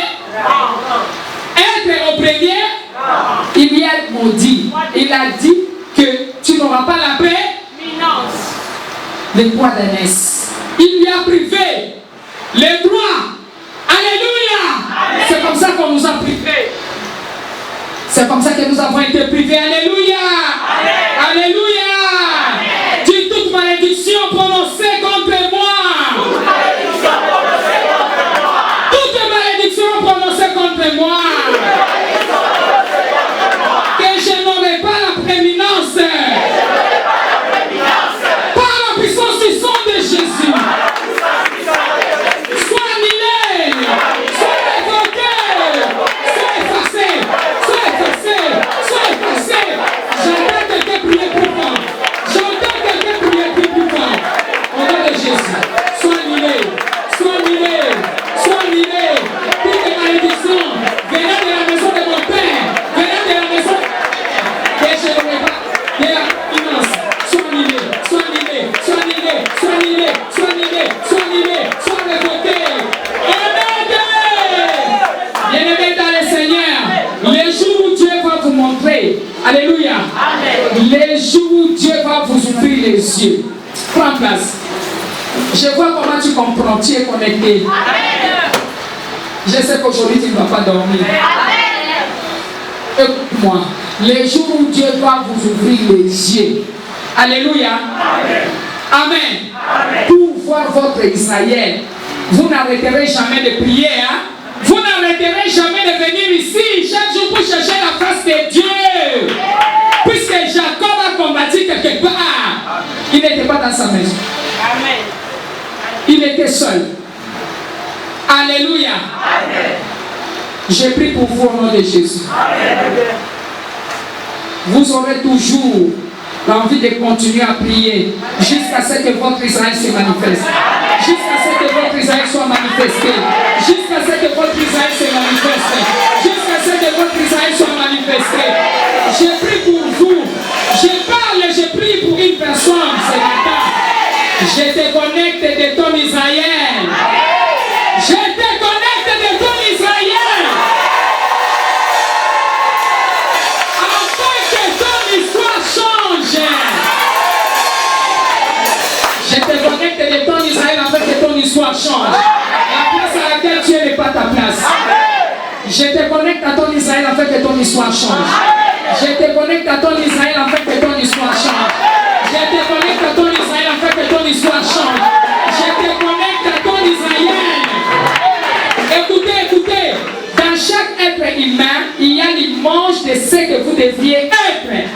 Être au premier. Il y a maudit. Il a dit que tu n'auras pas la prééminence. Le droit d'aînesse. Il lui a privé les droits. Alléluia. C'est comme ça qu'on nous a privés. C'est comme ça que nous avons été privés. Alléluia. Alléluia. Dis toute malédiction prononcée contre moi. Toute malédiction prononcée contre moi. Que je n'aurai pas la prééminence. Par la puissance du sang de Jésus. Sois annulé. Sois révoqué. Sois effacé. Sois effacé. Sois effacé. J'arrête de te prier pour toi. place. Je vois comment tu comprends, tu es connecté. Je sais qu'aujourd'hui tu ne vas pas dormir. Écoute-moi, les jours où Dieu va vous ouvrir les yeux. Alléluia. Amen. Pour voir votre Israël, vous n'arrêterez jamais de prier. Hein? Vous n'arrêterez jamais de venir ici chaque jour pour chercher la face de Dieu. Puisque Jacob a combattu quelque part, il n'était pas dans sa maison. Amen. Il était seul. Alléluia. Amen. Je prie pour vous au nom de Jésus. Amen. Vous aurez toujours l'envie de continuer à prier jusqu'à ce que votre Israël se manifeste. Jusqu'à ce que votre Israël soit manifesté. Jusqu'à ce que votre Israël se manifeste. Jusqu'à ce que votre Israël soit manifesté. Je prie pour vous. Je prie pour une personne ce matin. Je te connecte de ton Israël. Je te connecte de ton Israël. Afin que ton histoire change. Je te connecte de ton Israël afin que ton histoire change. La place à laquelle tu es n'est pas ta place. Je te connecte à ton Israël afin que ton histoire change. Je te connecte à ton Israël afin que ton histoire change. Je te connecte à ton Israël afin que ton histoire change. Je te connecte à ton Israël. Écoutez. Dans chaque être humain, il y a l'image de ce que vous devriez être. Amen.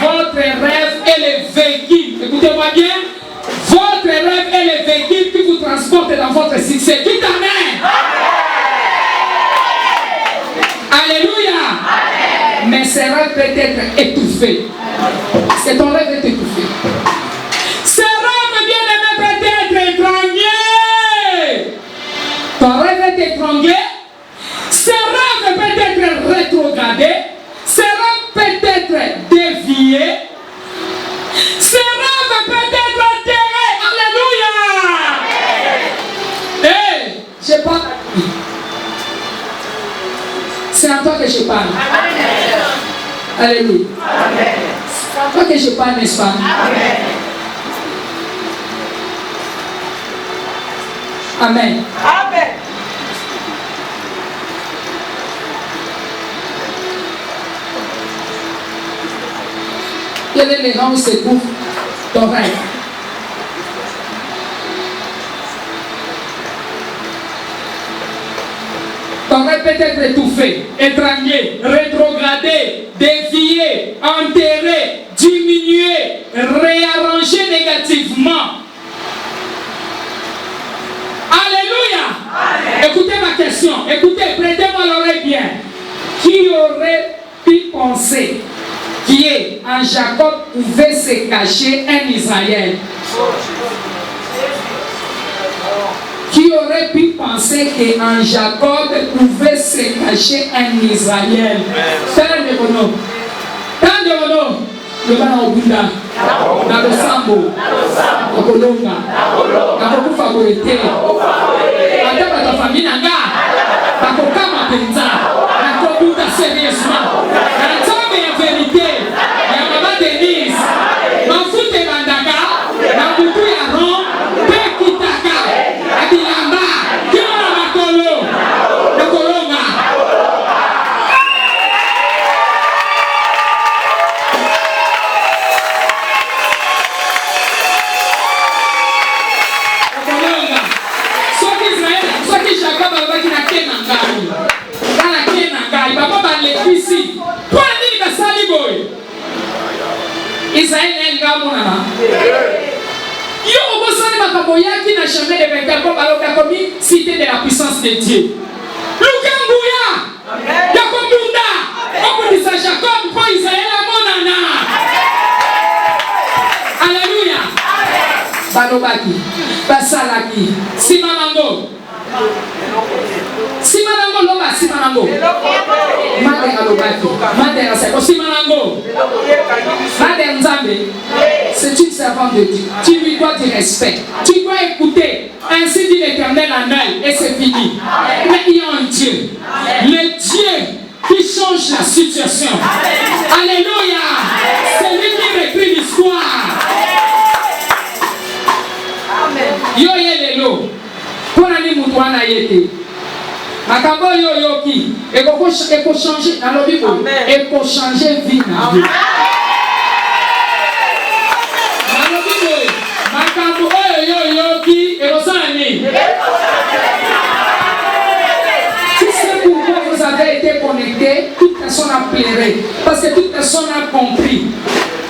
Votre rêve est le véhicule. Écoutez-moi bien. Votre rêve est le véhicule qui vous transporte dans votre succès. Dites amen. Alléluia. Mais ce rêve peut être étouffé. Parce que ton rêve est étouffé. Ce rêve, bien-aimé, peut être étranglé. Ton rêve est étranglé. Ce rêve peut être rétrogradé. Ce rêve peut être dévié. Ce rêve peut être enterré. Alléluia. Hey, je parle. C'est à toi que je parle. Alléluia. C'est à toi que je parle, n'est-ce pas? Amen. Amen. Quel est le rang où se trouve ton rêve? Ton rêve peut être étouffé, étranglé, rétrogradé, dévié, enterré, diminué, réarrangé négativement. Alléluia. Amen. Écoutez ma question. Écoutez, prêtez-moi l'oreille bien. Qui aurait pu penser qu'en Jacob pouvait se cacher un Israël? Qui aurait pu penser qu'en Jacob pouvait se cacher un Israël? Tant de mono, le bana obunda, na le sambo, na kolonga, na kokufa boete, ata bata famille nanga, na kokama penza, na kobuta sérieusement, na nzambe ya vérité, ya mama Denise, mafute bandaka, na butu ya ron, pe kitaka, abilamba, kima na makolo, na kolonga. Israël est un gars monana. Yo obosane makaboyaki na chemin de Bekako baloka komi cité de la puissance de Dieu. Lukanguya. Yakobunda. Obundisa Jacob pour Israël a monana. Alléluia. Balobaki. Basalaki. Simanango. Simanango loba simanango. Made alobaki. Made aseko simanango. Made nzambe. C'est une servante de Dieu. Tu lui dois du respect. Tu dois écouter. Ainsi dit l'Éternel en elle. Et c'est fini. Mais il y a un Dieu. Le Dieu qui change la situation. Alléluia. C'est lui qui écrit l'histoire. Yo yelelo. Pour aller moutouana yete. Makambo yo yoki. Et qu'on changer dans le Bible. Et qu'on changer vie. Makambo yo yoki. Et qu'on s'en tu sais pourquoi vous avez été connectés? Toute personne a pleuré. Parce que toute personne a compris.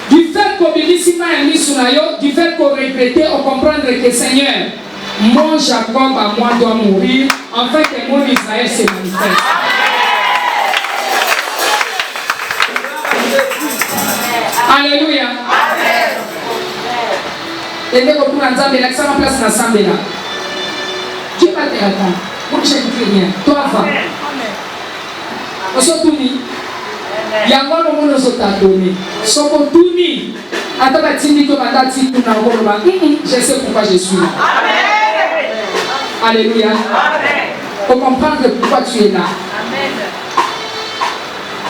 Du fait qu'on bénisse ma mis sur la yo, du fait qu'on regrette, on comprend que Seigneur, mon Jacob à moi doit mourir, afin que mon Israël se manifeste. Alléluia. Et dès qu'on prend ensemble, là, ça ma place ensemble là. Dieu va te répondre. Moi, je ne dis rien. Toi, va. On se tourne. Il y a encore le monde qui t'a donné. Si on tourne, attends, je sais pourquoi je suis là. Alléluia. Pour comprendre pourquoi tu es là.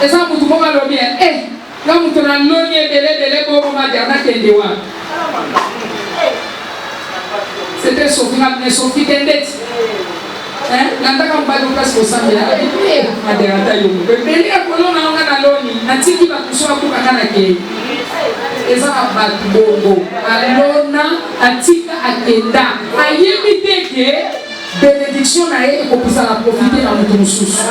Et ça, vous pouvez le bien. Eh, là, vous avez un long délai pour vous dire. C'était Sophie, mais Sophie Tendet. Nataka mbado place au samedi là et maderata yo beli akolona nga na loni natiki ba kuswa ku kana ke eza ba bongo alona atika akenda ayebite ke bénédiction na ye ko pusa la profiter na mutu mususu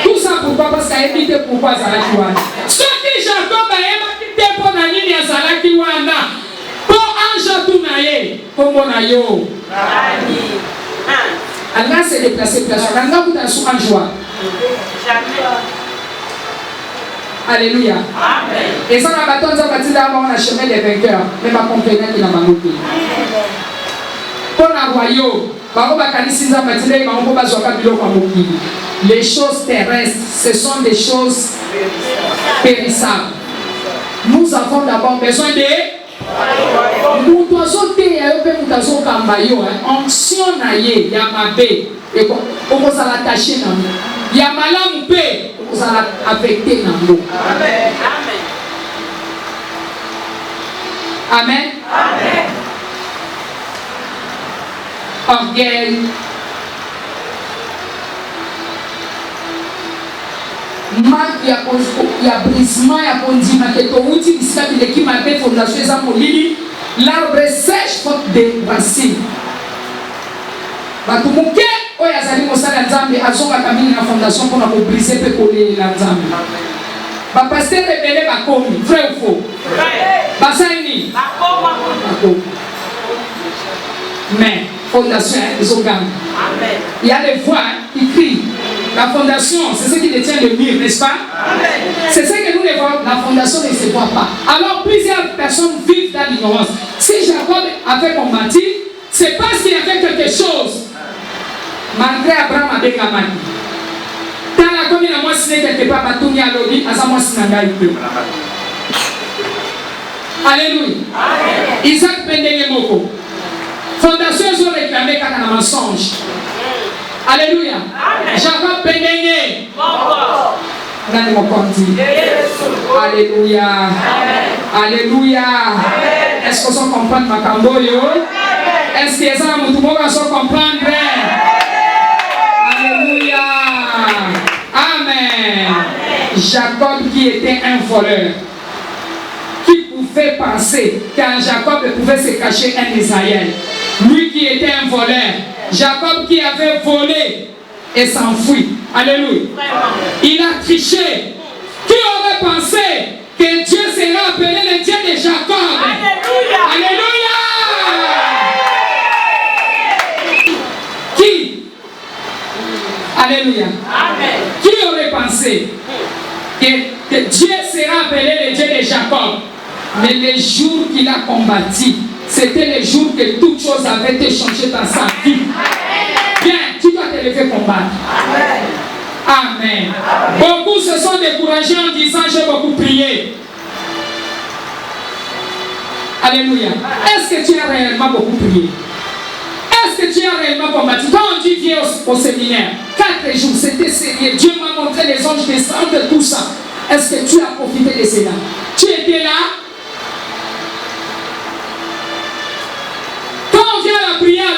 tout ça pourquoi parce qu'ayebite pourquoi zalaki wana soki Jacob ayebaki te po na nini azalaki wana po ange tu na ye kombo na yo Allah s'est déplacé place. Allah vous a souvent joie. Alléluia. Amen. Et ça, on a bâton, on a chemin des vainqueurs. Mais ma compagnie qui n'a pas monté. Pour la royaume, les choses terrestres, ce sont des choses périssables. Nous avons d'abord besoin de mutozo te ya yo pe mutazo kamba yo onction na ye ya mabe e ko za la tâcher na mo ya malamu pe ko za la affecter na mo. Amen. Amen. Amen. Orgueil, manque ya brisement ya kondima que to uti bisika bileki mabe fondation eza molili l'arbre sèche faute de racines. Bato moke oyo azali mosala nzambe azongaka mingi na fondation mpona kobrise mpe kolelela nzambe. Bapaster ebele bakomi vrai ou faux? Basali nini? Bakomi. Mais fondation ezoganga. Il y a des voix qui crient. La fondation, c'est ce qui détient le mur, n'est-ce pas? C'est ce que nous les voyons. La fondation ne se voit pas. Alors plusieurs personnes vivent dans l'ignorance. Si Jacob avait combattu, c'est parce qu'il y avait quelque chose. Malgré Abraham a déclamé. Dans la commune, moi, si quelque part, Batouni a lobby, à sa moi, si alléluia. Isaac Pendenge Moko. Fondation, ils ont réclamé quand un mensonge. Alléluia. Jacob Pendenge. Regardez mon compte. Alléluia. Alléluia. Est-ce que vous comprenez ma camboyo? Est-ce que ça vous comprendre? Alléluia. Amen. Jacob qui était un voleur, qui pouvait penser qu'un Jacob pouvait se cacher un Israël. Lui qui était un voleur, Jacob qui avait volé et s'enfuit. Alléluia. Il a triché. Qui aurait pensé que Dieu serait appelé le Dieu de Jacob? Alléluia. Alléluia. Qui? Alléluia. Amen. Qui aurait pensé que Dieu sera appelé le Dieu de Jacob? Mais les jours qu'il a combattu, c'était les jours que toutes choses avaient été changées dans sa vie. Bien, tu dois te lever combattre. Amen. Beaucoup se sont découragés en disant j'ai beaucoup prié. Alléluia. Est-ce que tu as réellement beaucoup prié? Est-ce que tu as réellement combattu? Quand on dit viens au séminaire, 4 jours, c'était sérieux. Dieu m'a montré les anges descendre de tout ça. Est-ce que tu as profité de cela? Tu étais là? Quand on vient à la prière,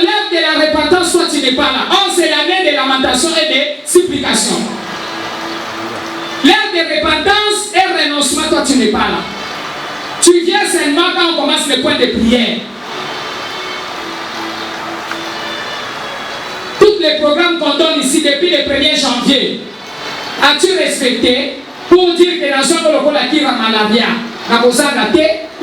n'es pas là. Tu viens seulement quand on commence le point de prière. Tous les programmes qu'on donne ici depuis le 1er janvier, as-tu respecté pour dire que la zone de la qui va malaria,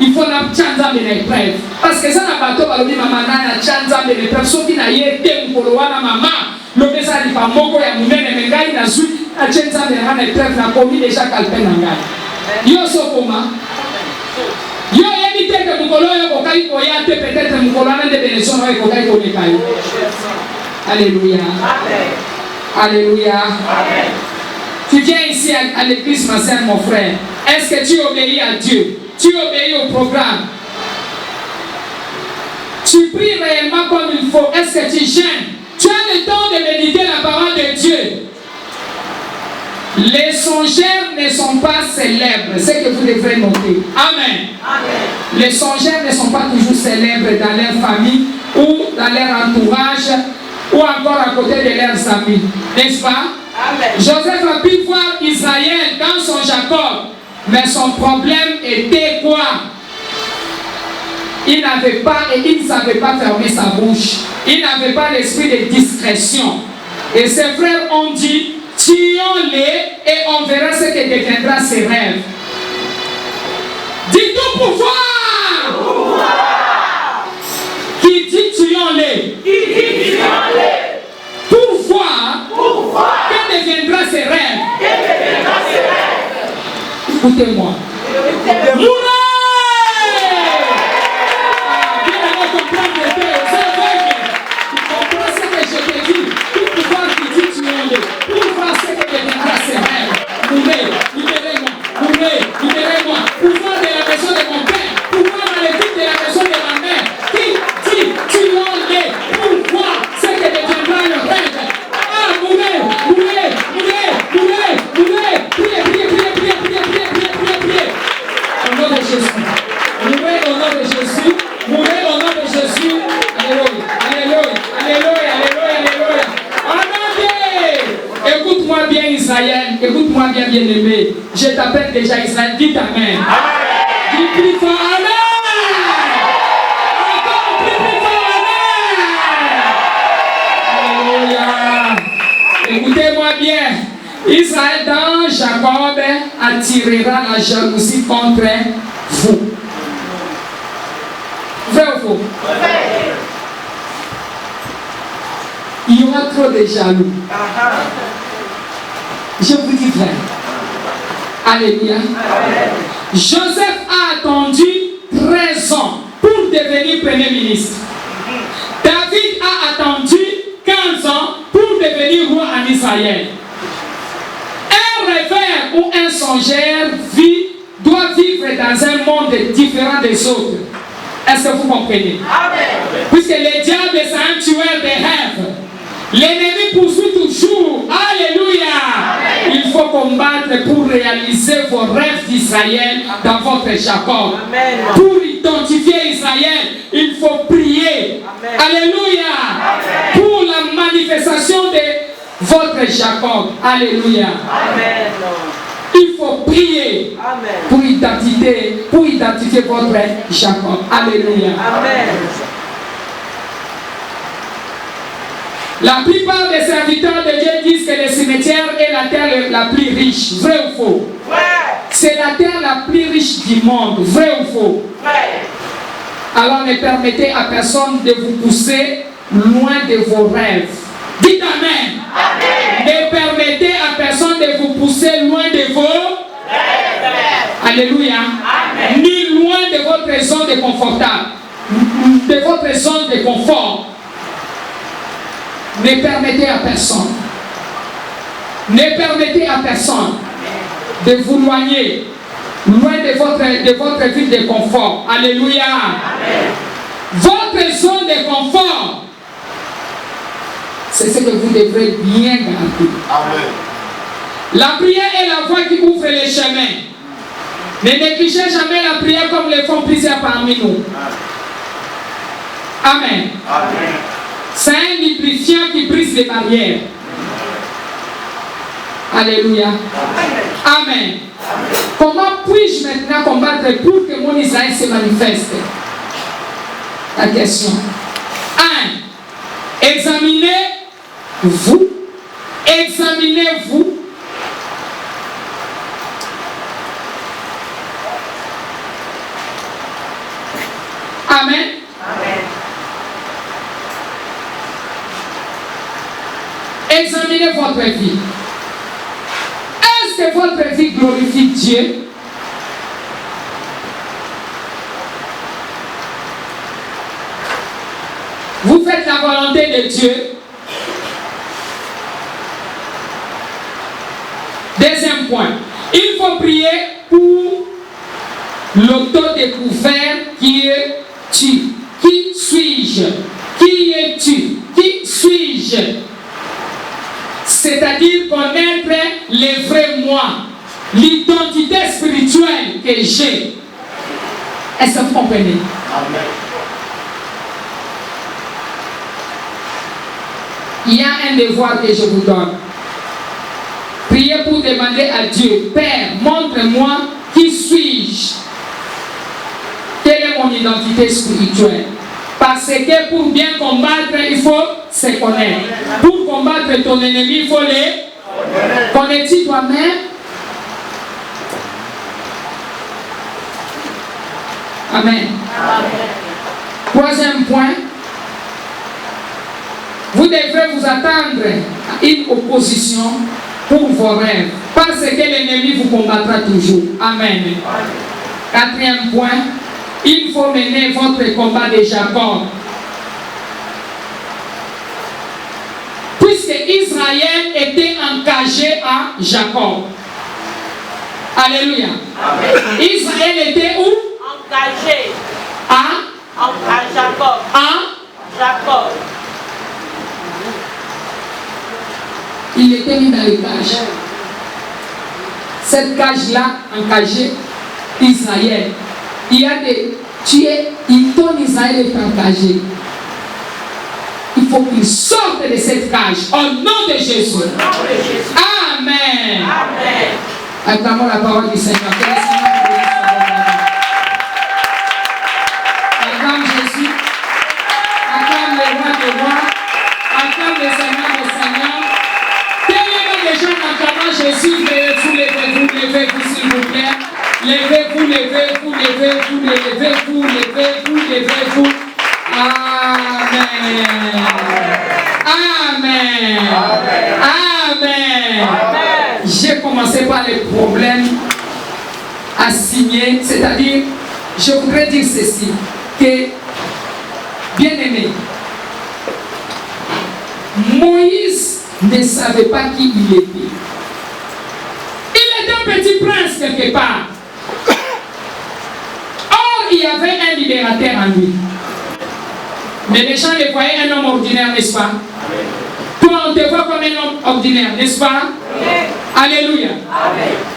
il faut la chanza de l'épreuve. Parce que ça n'a pas tout à l'objet, maman, la chanza de l'épreuve. Sauf qu'il n'a été pour le maman, le message n'est pas moko ya mounene, mais gars, il a su, la chanza de l'épreuve, n'a commis déjà calpé n'angai. Yo sokoma. Yo évité que mon cologne au caï koya, peut-être mon cologne de bénédiction avec au caï koya. Alléluia. Alléluia. Amen. Tu viens ici à l'église, ma sœur, mon frère. Est-ce que tu obéis à Dieu? Tu obéis au programme? Tu pries réellement comme il faut? Est-ce que tu gênes? Tu as le temps de méditer la parole de Dieu? Les songeurs ne sont pas célèbres, c'est que vous devrez noter. Amen. Amen. Les songeurs ne sont pas toujours célèbres dans leur famille ou dans leur entourage ou encore à côté de leurs amis, n'est-ce pas? Amen. Joseph a pu voir Israël dans son Jacob, mais son problème était quoi? Il n'avait pas et il ne savait pas fermer sa bouche. Il n'avait pas l'esprit de discrétion. Et ses frères ont dit, tuons-les et on verra ce que deviendra ses rêves. Dis-nous pouvoir! Qui dit tuons-les? Pour voir que deviendra ses rêves. Écoutez-moi. Comprends ce que je te dis. Pour pouvoir qui dit tuons-les. Pour voir ce que deviendra ses rêves. Mourez, libérez-moi. Pouvoir de la maison de mon père. Pouvoir dans les vies de la maison de ma mère. Qui dit tuons-les. Pour voir ce que deviendra le rêve. Ah, mourez. Priez. Au nom de Jésus. Mourez au nom de Jésus. Mourez au nom de Jésus. Alléluia. Amen. Écoute-moi bien, Israël. Écoute-moi bien, bien-aimé. Je t'appelle déjà Israël. Dis Amen. Dis plus fort Amen. Encore plus fort Amen. Alléluia. Écoutez-moi bien. Israël dans Jacob attirera la jalousie contre vous. Vrai ou faux? Il y aura trop de jaloux. Je vous dis vrai. Alléluia. Joseph a attendu 13 ans pour devenir premier ministre. David a attendu 15 ans pour devenir roi en Israël. Un rêveur ou un songeur doit vivre dans un monde différent des autres. Est-ce que vous comprenez? Amen. Puisque le diable est un tueur de rêves. L'ennemi poursuit toujours. Alléluia. Amen. Il faut combattre pour réaliser vos rêves d'Israël dans votre Jacob. Amen. Pour identifier Israël, il faut prier. Amen. Alléluia. Amen. Pour la manifestation de votre Jacob. Alléluia. Amen. Il faut prier. Amen. Pour identifier votre Jacob. Alléluia. Amen. La plupart des serviteurs de Dieu disent que le cimetière est la terre la plus riche. Vrai ou faux? Ouais. C'est la terre la plus riche du monde. Vrai ou faux? Ouais. Alors ne permettez à personne de vous pousser loin de vos rêves. Dites Amen. Amen. Ne permettez à personne de vous pousser loin de vos rêves. Alléluia. Amen. Ni loin de votre zone de confortable. De votre zone de confort. Ne permettez à personne. Ne permettez à personne de vous loigner loin de votre ville de confort. Alléluia. Amen. Votre zone de confort, c'est ce que vous devrez bien garder. Amen. La prière est la voie qui ouvre les chemins. Ne négligez jamais la prière comme le font plusieurs parmi nous. Amen. Amen. C'est un lubrifiant qui brise les barrières. Alléluia. Amen. Comment puis-je maintenant combattre pour que mon Israël se manifeste? La question. 1. Examinez-vous. Examinez-vous. Amen. Amen. Examinez votre vie. Est-ce que votre vie glorifie Dieu? Vous faites la volonté de Dieu. Deuxième point. Il faut prier pour l'autodécouvert qui es-tu? Qui suis-je? Qui es-tu? Qui suis-je? C'est-à-dire connaître le vrai moi, l'identité spirituelle que j'ai. Est-ce que vous comprenez? Amen. Il y a un devoir que je vous donne. Priez pour demander à Dieu, Père, montre-moi qui suis-je? Quelle est mon identité spirituelle? Parce que pour bien combattre, il faut se connaître. Pour combattre ton ennemi, il faut les connaître toi-même. Amen. Troisième point. Vous devrez vous attendre à une opposition pour vos rêves. Parce que l'ennemi vous combattra toujours. Amen. Quatrième point. Il faut mener votre combat de Jacob. Puisque Israël était engagé à Jacob. Alléluia. Amen. Israël était où? Engagé. À Jacob. Jacob. Il était mis dans les cages. Cette cage-là, engagée, Israël. Il y a des. Ton Israël est engagé. Il faut qu'il sorte de cette cage. Au nom de Jésus. Amen. Amen. Acclamons la parole du Seigneur. Que le Seigneur vous bénisse abondamment. Acclame Jésus. Acclame le roi des rois. Acclame le Seigneur des seigneurs. Tellement de gens acclamant Jésus. Levez-vous, levez-vous, s'il vous plaît. Levez-vous, levez-vous, levez-vous, levez-vous, levez-vous, levez-vous. Amen. Amen. Amen. J'ai commencé par les problèmes à signer, c'est-à-dire, je voudrais dire ceci, que, bien aimé, Moïse ne savait pas qui il était. Il était un petit prince quelque part. Or, il y avait un libérateur en lui. Mais les gens le voyaient un homme ordinaire, n'est-ce pas? Toi, on te voit comme un homme ordinaire, n'est-ce pas? Alléluia.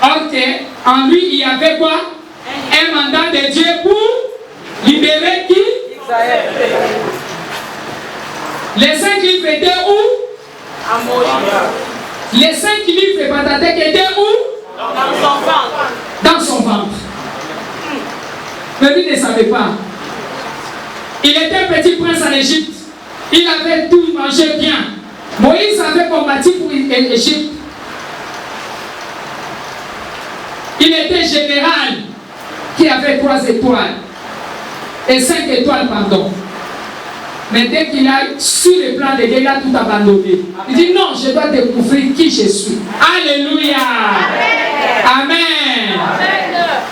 Ok. En lui, il y avait quoi? Un mandat de Dieu pour libérer qui? Israël. Les 5 livres étaient où? À Moïse. Les 5 livres Pentateuque étaient où? Dans son ventre. Dans son ventre. Mais lui ne savait pas. Il était un petit prince en Égypte. Il avait tout mangé bien. Moïse avait combattu pour l'Égypte. Il était général qui avait 3 étoiles. Et 5 étoiles, pardon. Mais dès qu'il a sur le plan de Dieu, il a tout abandonné. Il dit non, je dois découvrir qui je suis. Alléluia. Amen.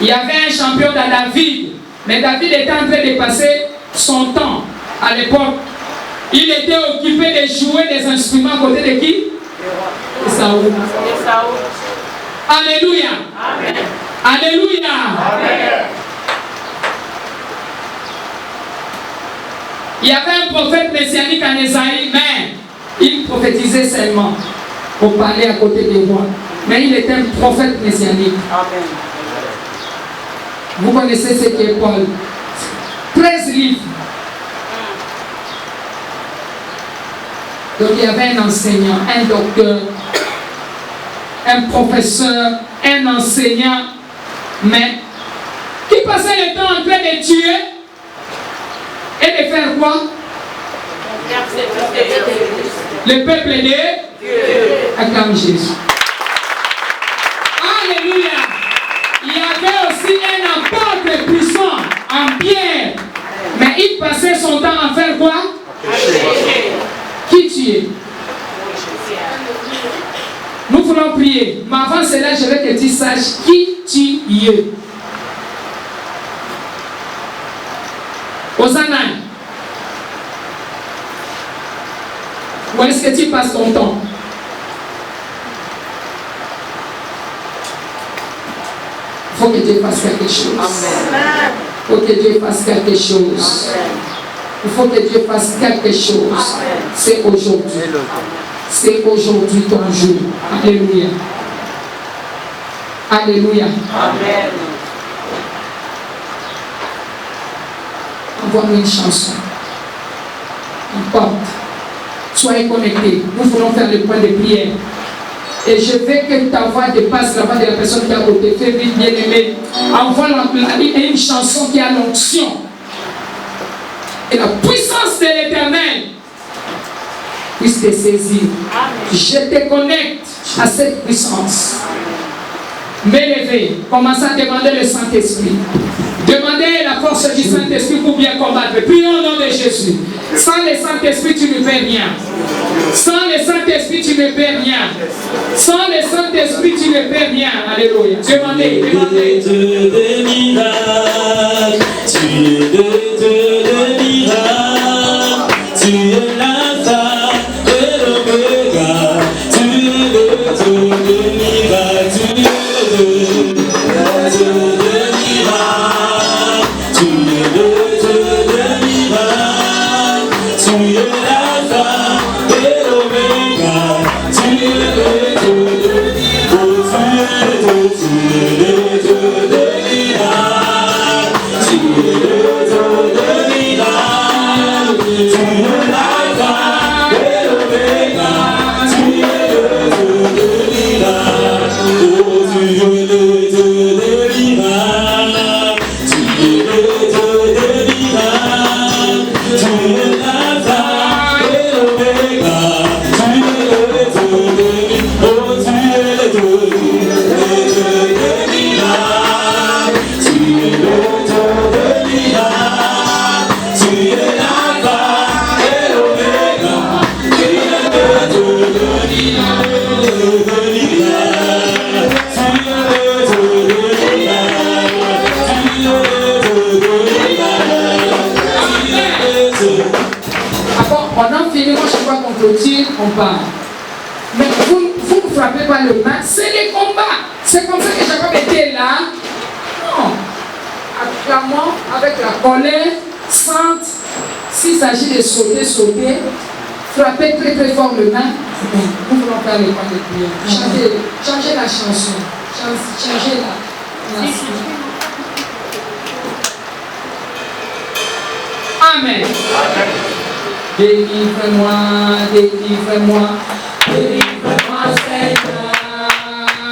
Il y avait un champion dans David. Mais David était en train de passer son temps à l'époque. Il était occupé de jouer des instruments à côté de qui? De Saoul. Alléluia. Amen. Alléluia. Amen. Il y avait un prophète messianique en Ésaïe, mais il prophétisait seulement pour parler à côté des rois. Mais il était un prophète messianique. Amen. Vous connaissez ce qu'est Paul. 13 livres. Donc il y avait un enseignant, un docteur, un professeur, un enseignant. Mais qui passait le temps en train de tuer et de faire quoi? Le peuple de Dieu. Acclame Jésus. Alléluia. Il y avait aussi un apôtre puissant en Pierre. Mais il passait son temps à faire quoi? Qui tuer? Nous voulons prier. Mais avant cela, je veux que tu saches qui tue. Hosanna. Où est-ce que tu passes ton temps? Il faut que Dieu fasse quelque chose. Il faut que Dieu fasse quelque chose. Il faut que Dieu fasse quelque chose. C'est aujourd'hui. C'est aujourd'hui ton jour. Alléluia. Alléluia. Amen. Envoie-nous une chanson. Importe. Soyez connectés. Nous voulons faire le point de prière. Et je veux que ta voix dépasse la voix de la personne qui a côté. Fais vite, bien aimé. Envoie une chanson qui a l'onction. Et la puissance de l'Éternel puisse te saisir. Je te connecte à cette puissance. M'élever. Commencez à demander le Saint-Esprit. Demandez la force du Saint-Esprit pour bien combattre. Prions au nom de Jésus. Sans le Saint-Esprit, tu ne fais rien. Sans le Saint-Esprit, tu ne fais rien. Sans le Saint-Esprit, tu ne fais rien. Alléluia. Demandez, demandez. Tu es de miracles. Tu es de miracles. Tu es l'alpha et l'oméga. Tu es de miracles. Tu es de miracles. Tu es de miracles. Tu es l'alpha et l'oméga. Tu es de On part. Mais vous ne frappez pas le main, c'est les combats. C'est comme ça que Jacob était là. Non. Acclamant avec la colère, sainte. S'il s'agit de sauter, frapper très très fort le main. Nous voulons faire les points de prière. Changez la chanson. Changez la Amen. Délivre-moi, délivre-moi, délivre-moi, Seigneur,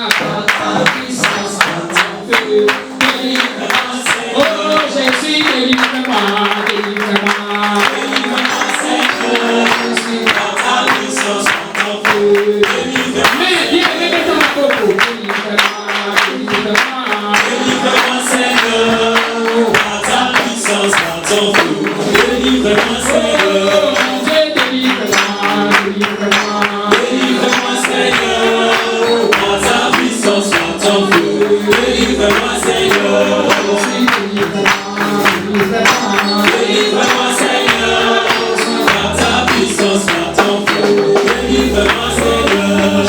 par ta puissance, par ton feu. Délivre-moi, Seigneur. Oh Jésus, délivre-moi, délivre-moi, délivre-moi, Seigneur. Jésus, par ta puissance, par ton feu. Mais viens, mets-toi ma coco. Délivre-moi, délivre-moi, délivre-moi, Seigneur, par ta puissance, par ton feu. Délivre-moi, Seigneur. Délivre-moi, Seigneur, par ta puissance, par ton feu. Délivre-moi, Seigneur. Délivre-moi, Seigneur, par ta puissance, par ton feu. Délivre-moi, Seigneur.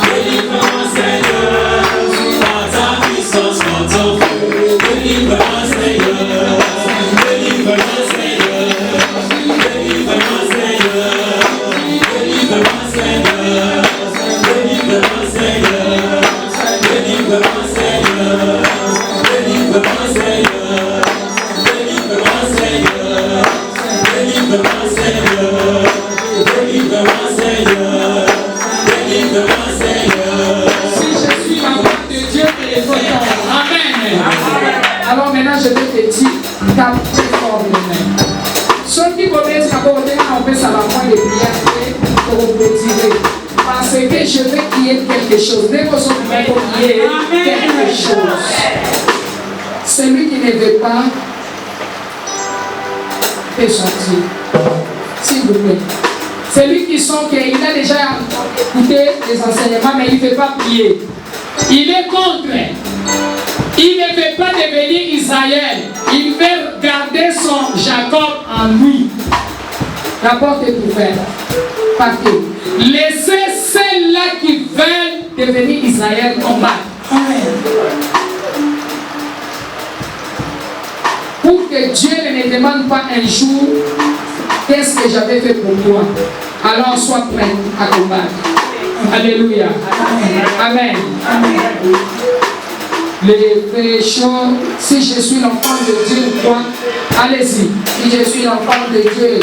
Délivre-moi, Seigneur, par ta puissance, par ton feu. Délivre-moi, Seigneur. Délivre-moi, Seigneur. Délivre-moi, Seigneur. Délivre-moi, Seigneur. Délivre-moi, Seigneur. Délivre-moi, Seigneur. Délivre-moi, Seigneur. Délivre-moi, Seigneur. Délivre-moi, Seigneur. tape très fort les mains. Ceux qui connaissent la beauté, on peut savoir de prière pour retirer. Parce que je veux qu'il y ait quelque chose. Dès qu'on s'en met pour qu'il y ait quelque chose. Celui qui ne veut pas peut sortir. S'il vous plaît. Celui qui sent qu'il a déjà écouté les enseignements, mais il ne veut pas prier. Il est contre. Il ne veut pas devenir Israël. Il veut garder son Jacob en lui. La porte est ouverte. Partez. Laissez ceux-là qui veulent devenir Israël combattre. Pour que Dieu ne me demande pas un jour qu'est-ce que j'avais fait pour toi. Alors sois prêt à combattre. Alléluia. Amen. Amen. Les pécheurs, si je suis l'enfant de Dieu, quoi? Allez-y. Si je suis l'enfant de Dieu.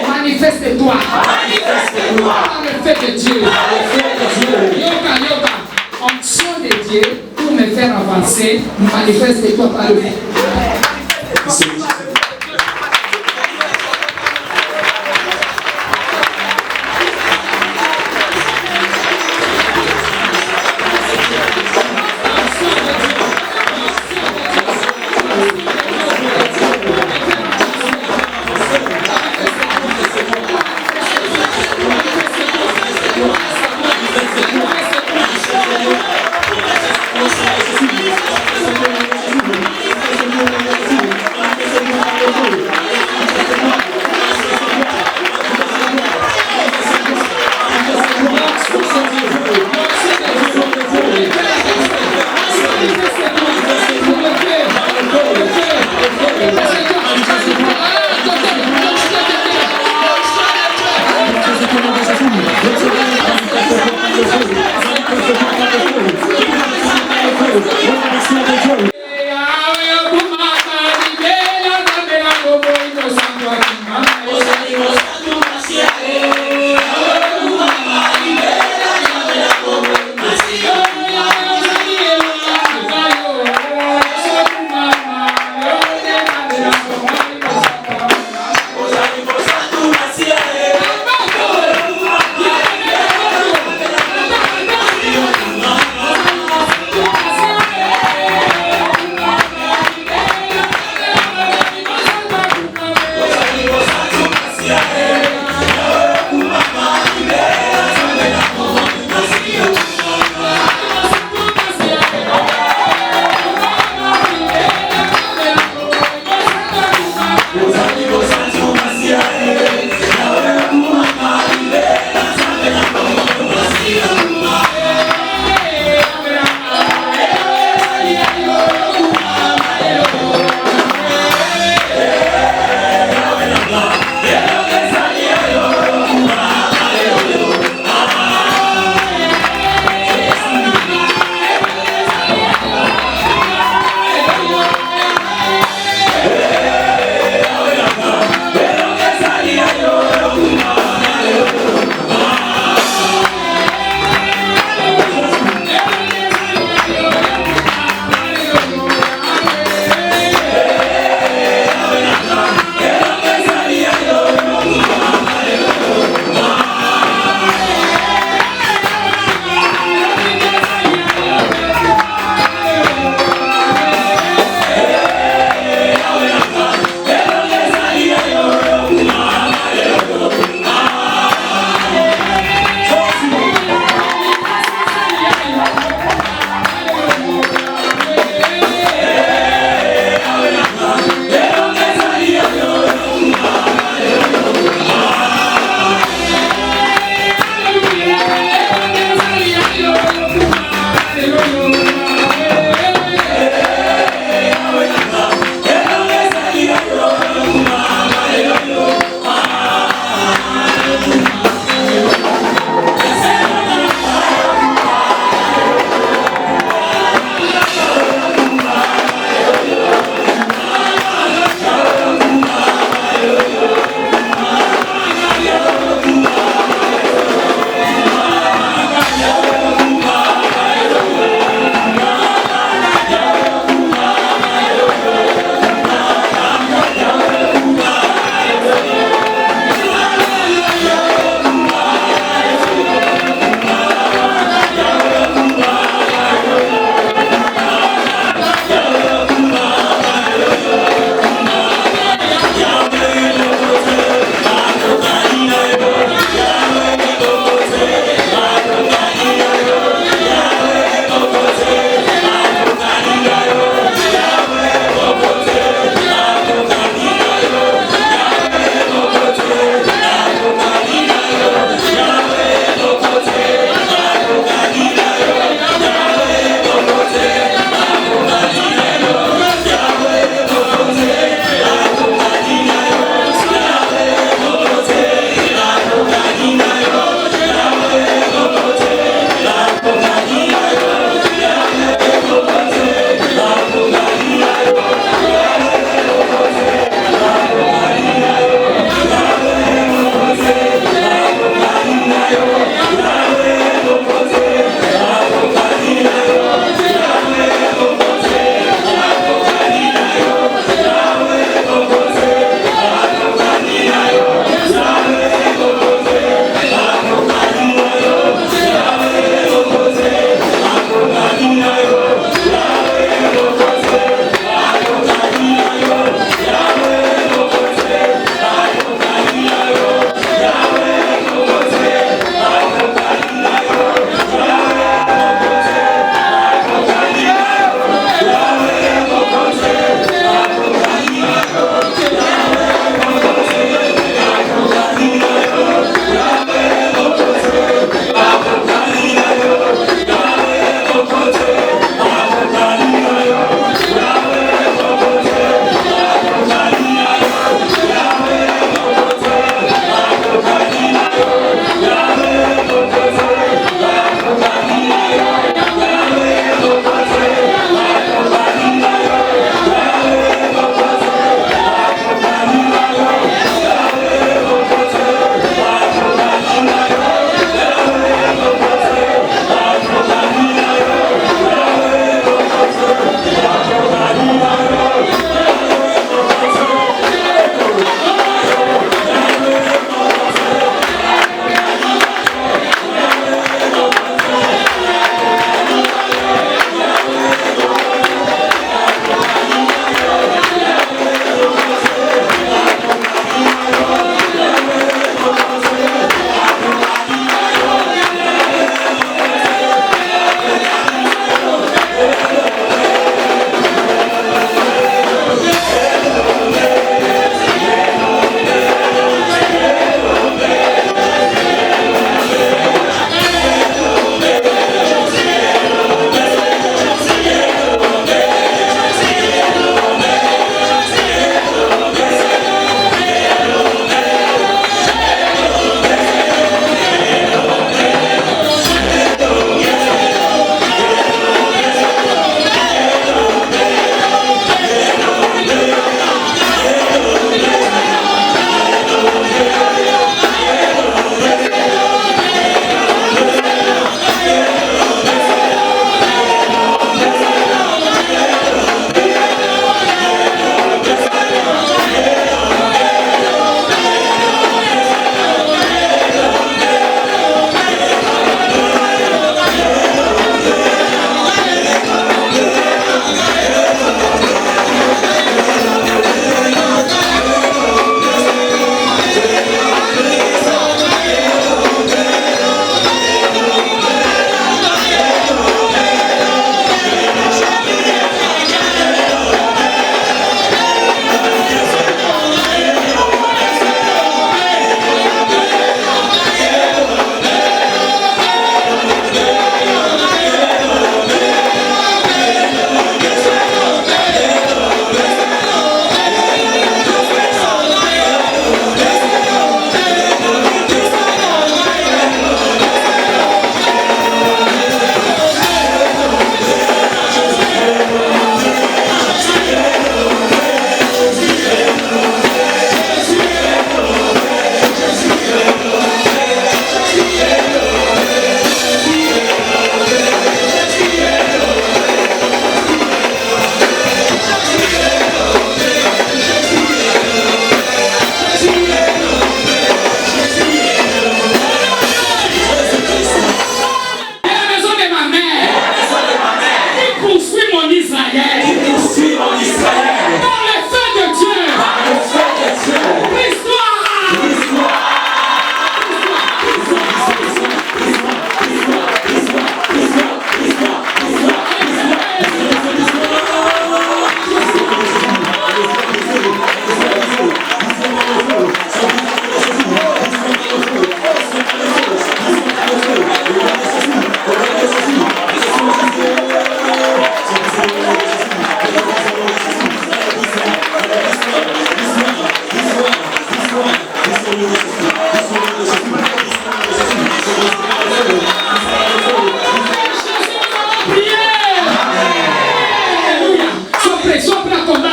Manifeste-toi. Par le fait de Dieu. Yoga, yoga. Onction de Dieu pour me faire avancer. Manifeste-toi par le fait.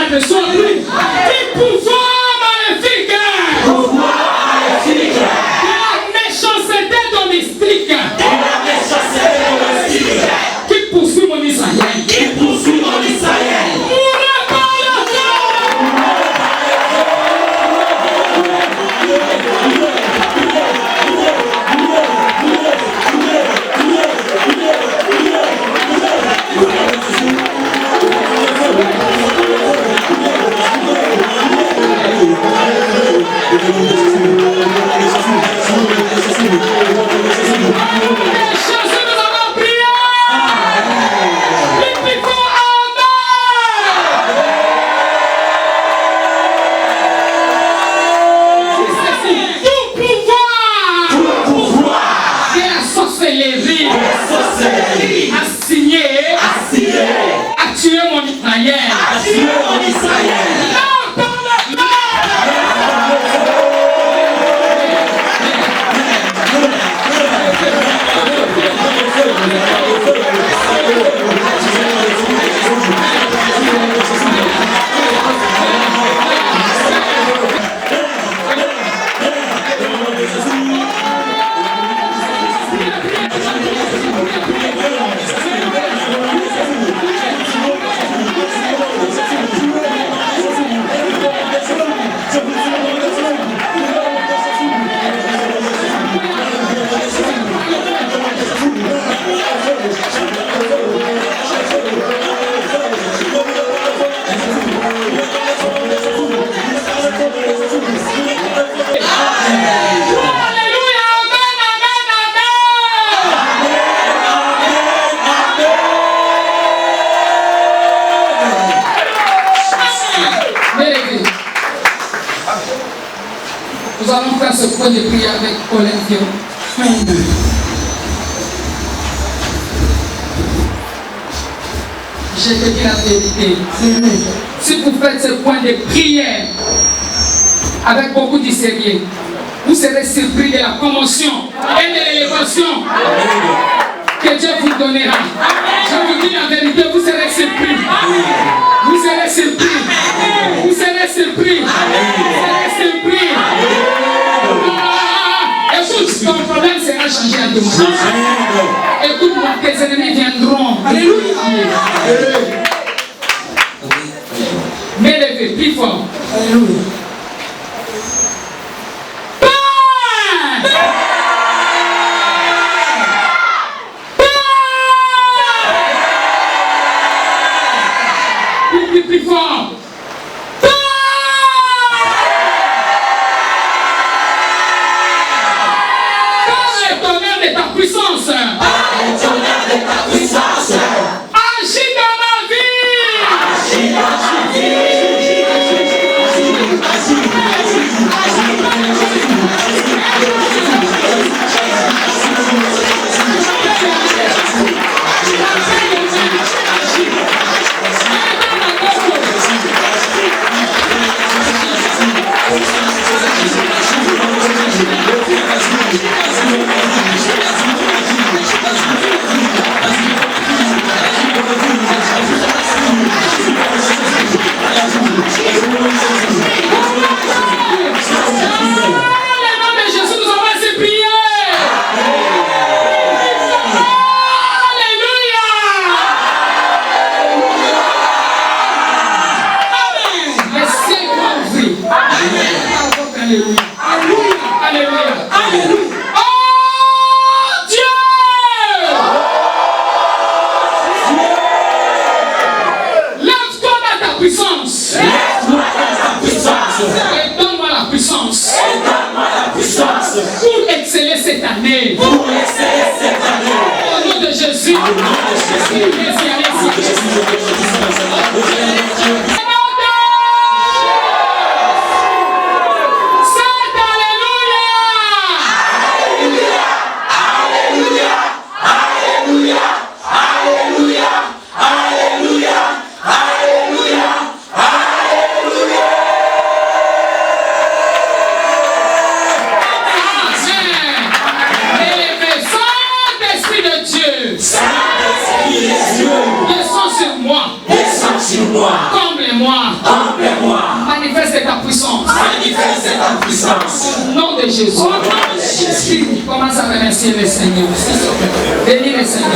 malade soit pris. Du pouvoir maléfique. De la méchanceté domestique. Qui poursuit mon Israël. Mourra par le feu. Nous allons faire ce point de prière avec Olympia. Je te dis la vérité. Si vous faites ce point de prière avec beaucoup de sérieux, vous serez surpris de la promotion et de l'élévation que Dieu vous donnera. Je vous dis la vérité, vous serez surpris. Vous serez surpris. Vous serez surpris. Vous serez surpris. Écoute, ton problème sera changé à demain. Écoute-moi, tes ennemis viendront. Alléluia. Mais levez, plus fort. Alléluia. Plus fort. Puissance. Agis dans ma vie. Pour exceller cette année. Au nom de Jésus. Descends sur moi. sur moi. Comble-moi. Comble-moi. Manifeste ta puissance. Manifeste ta puissance. Au nom de Jésus. Au nom de Jésus. Commence à remercier le Seigneur. Bénis le Seigneur.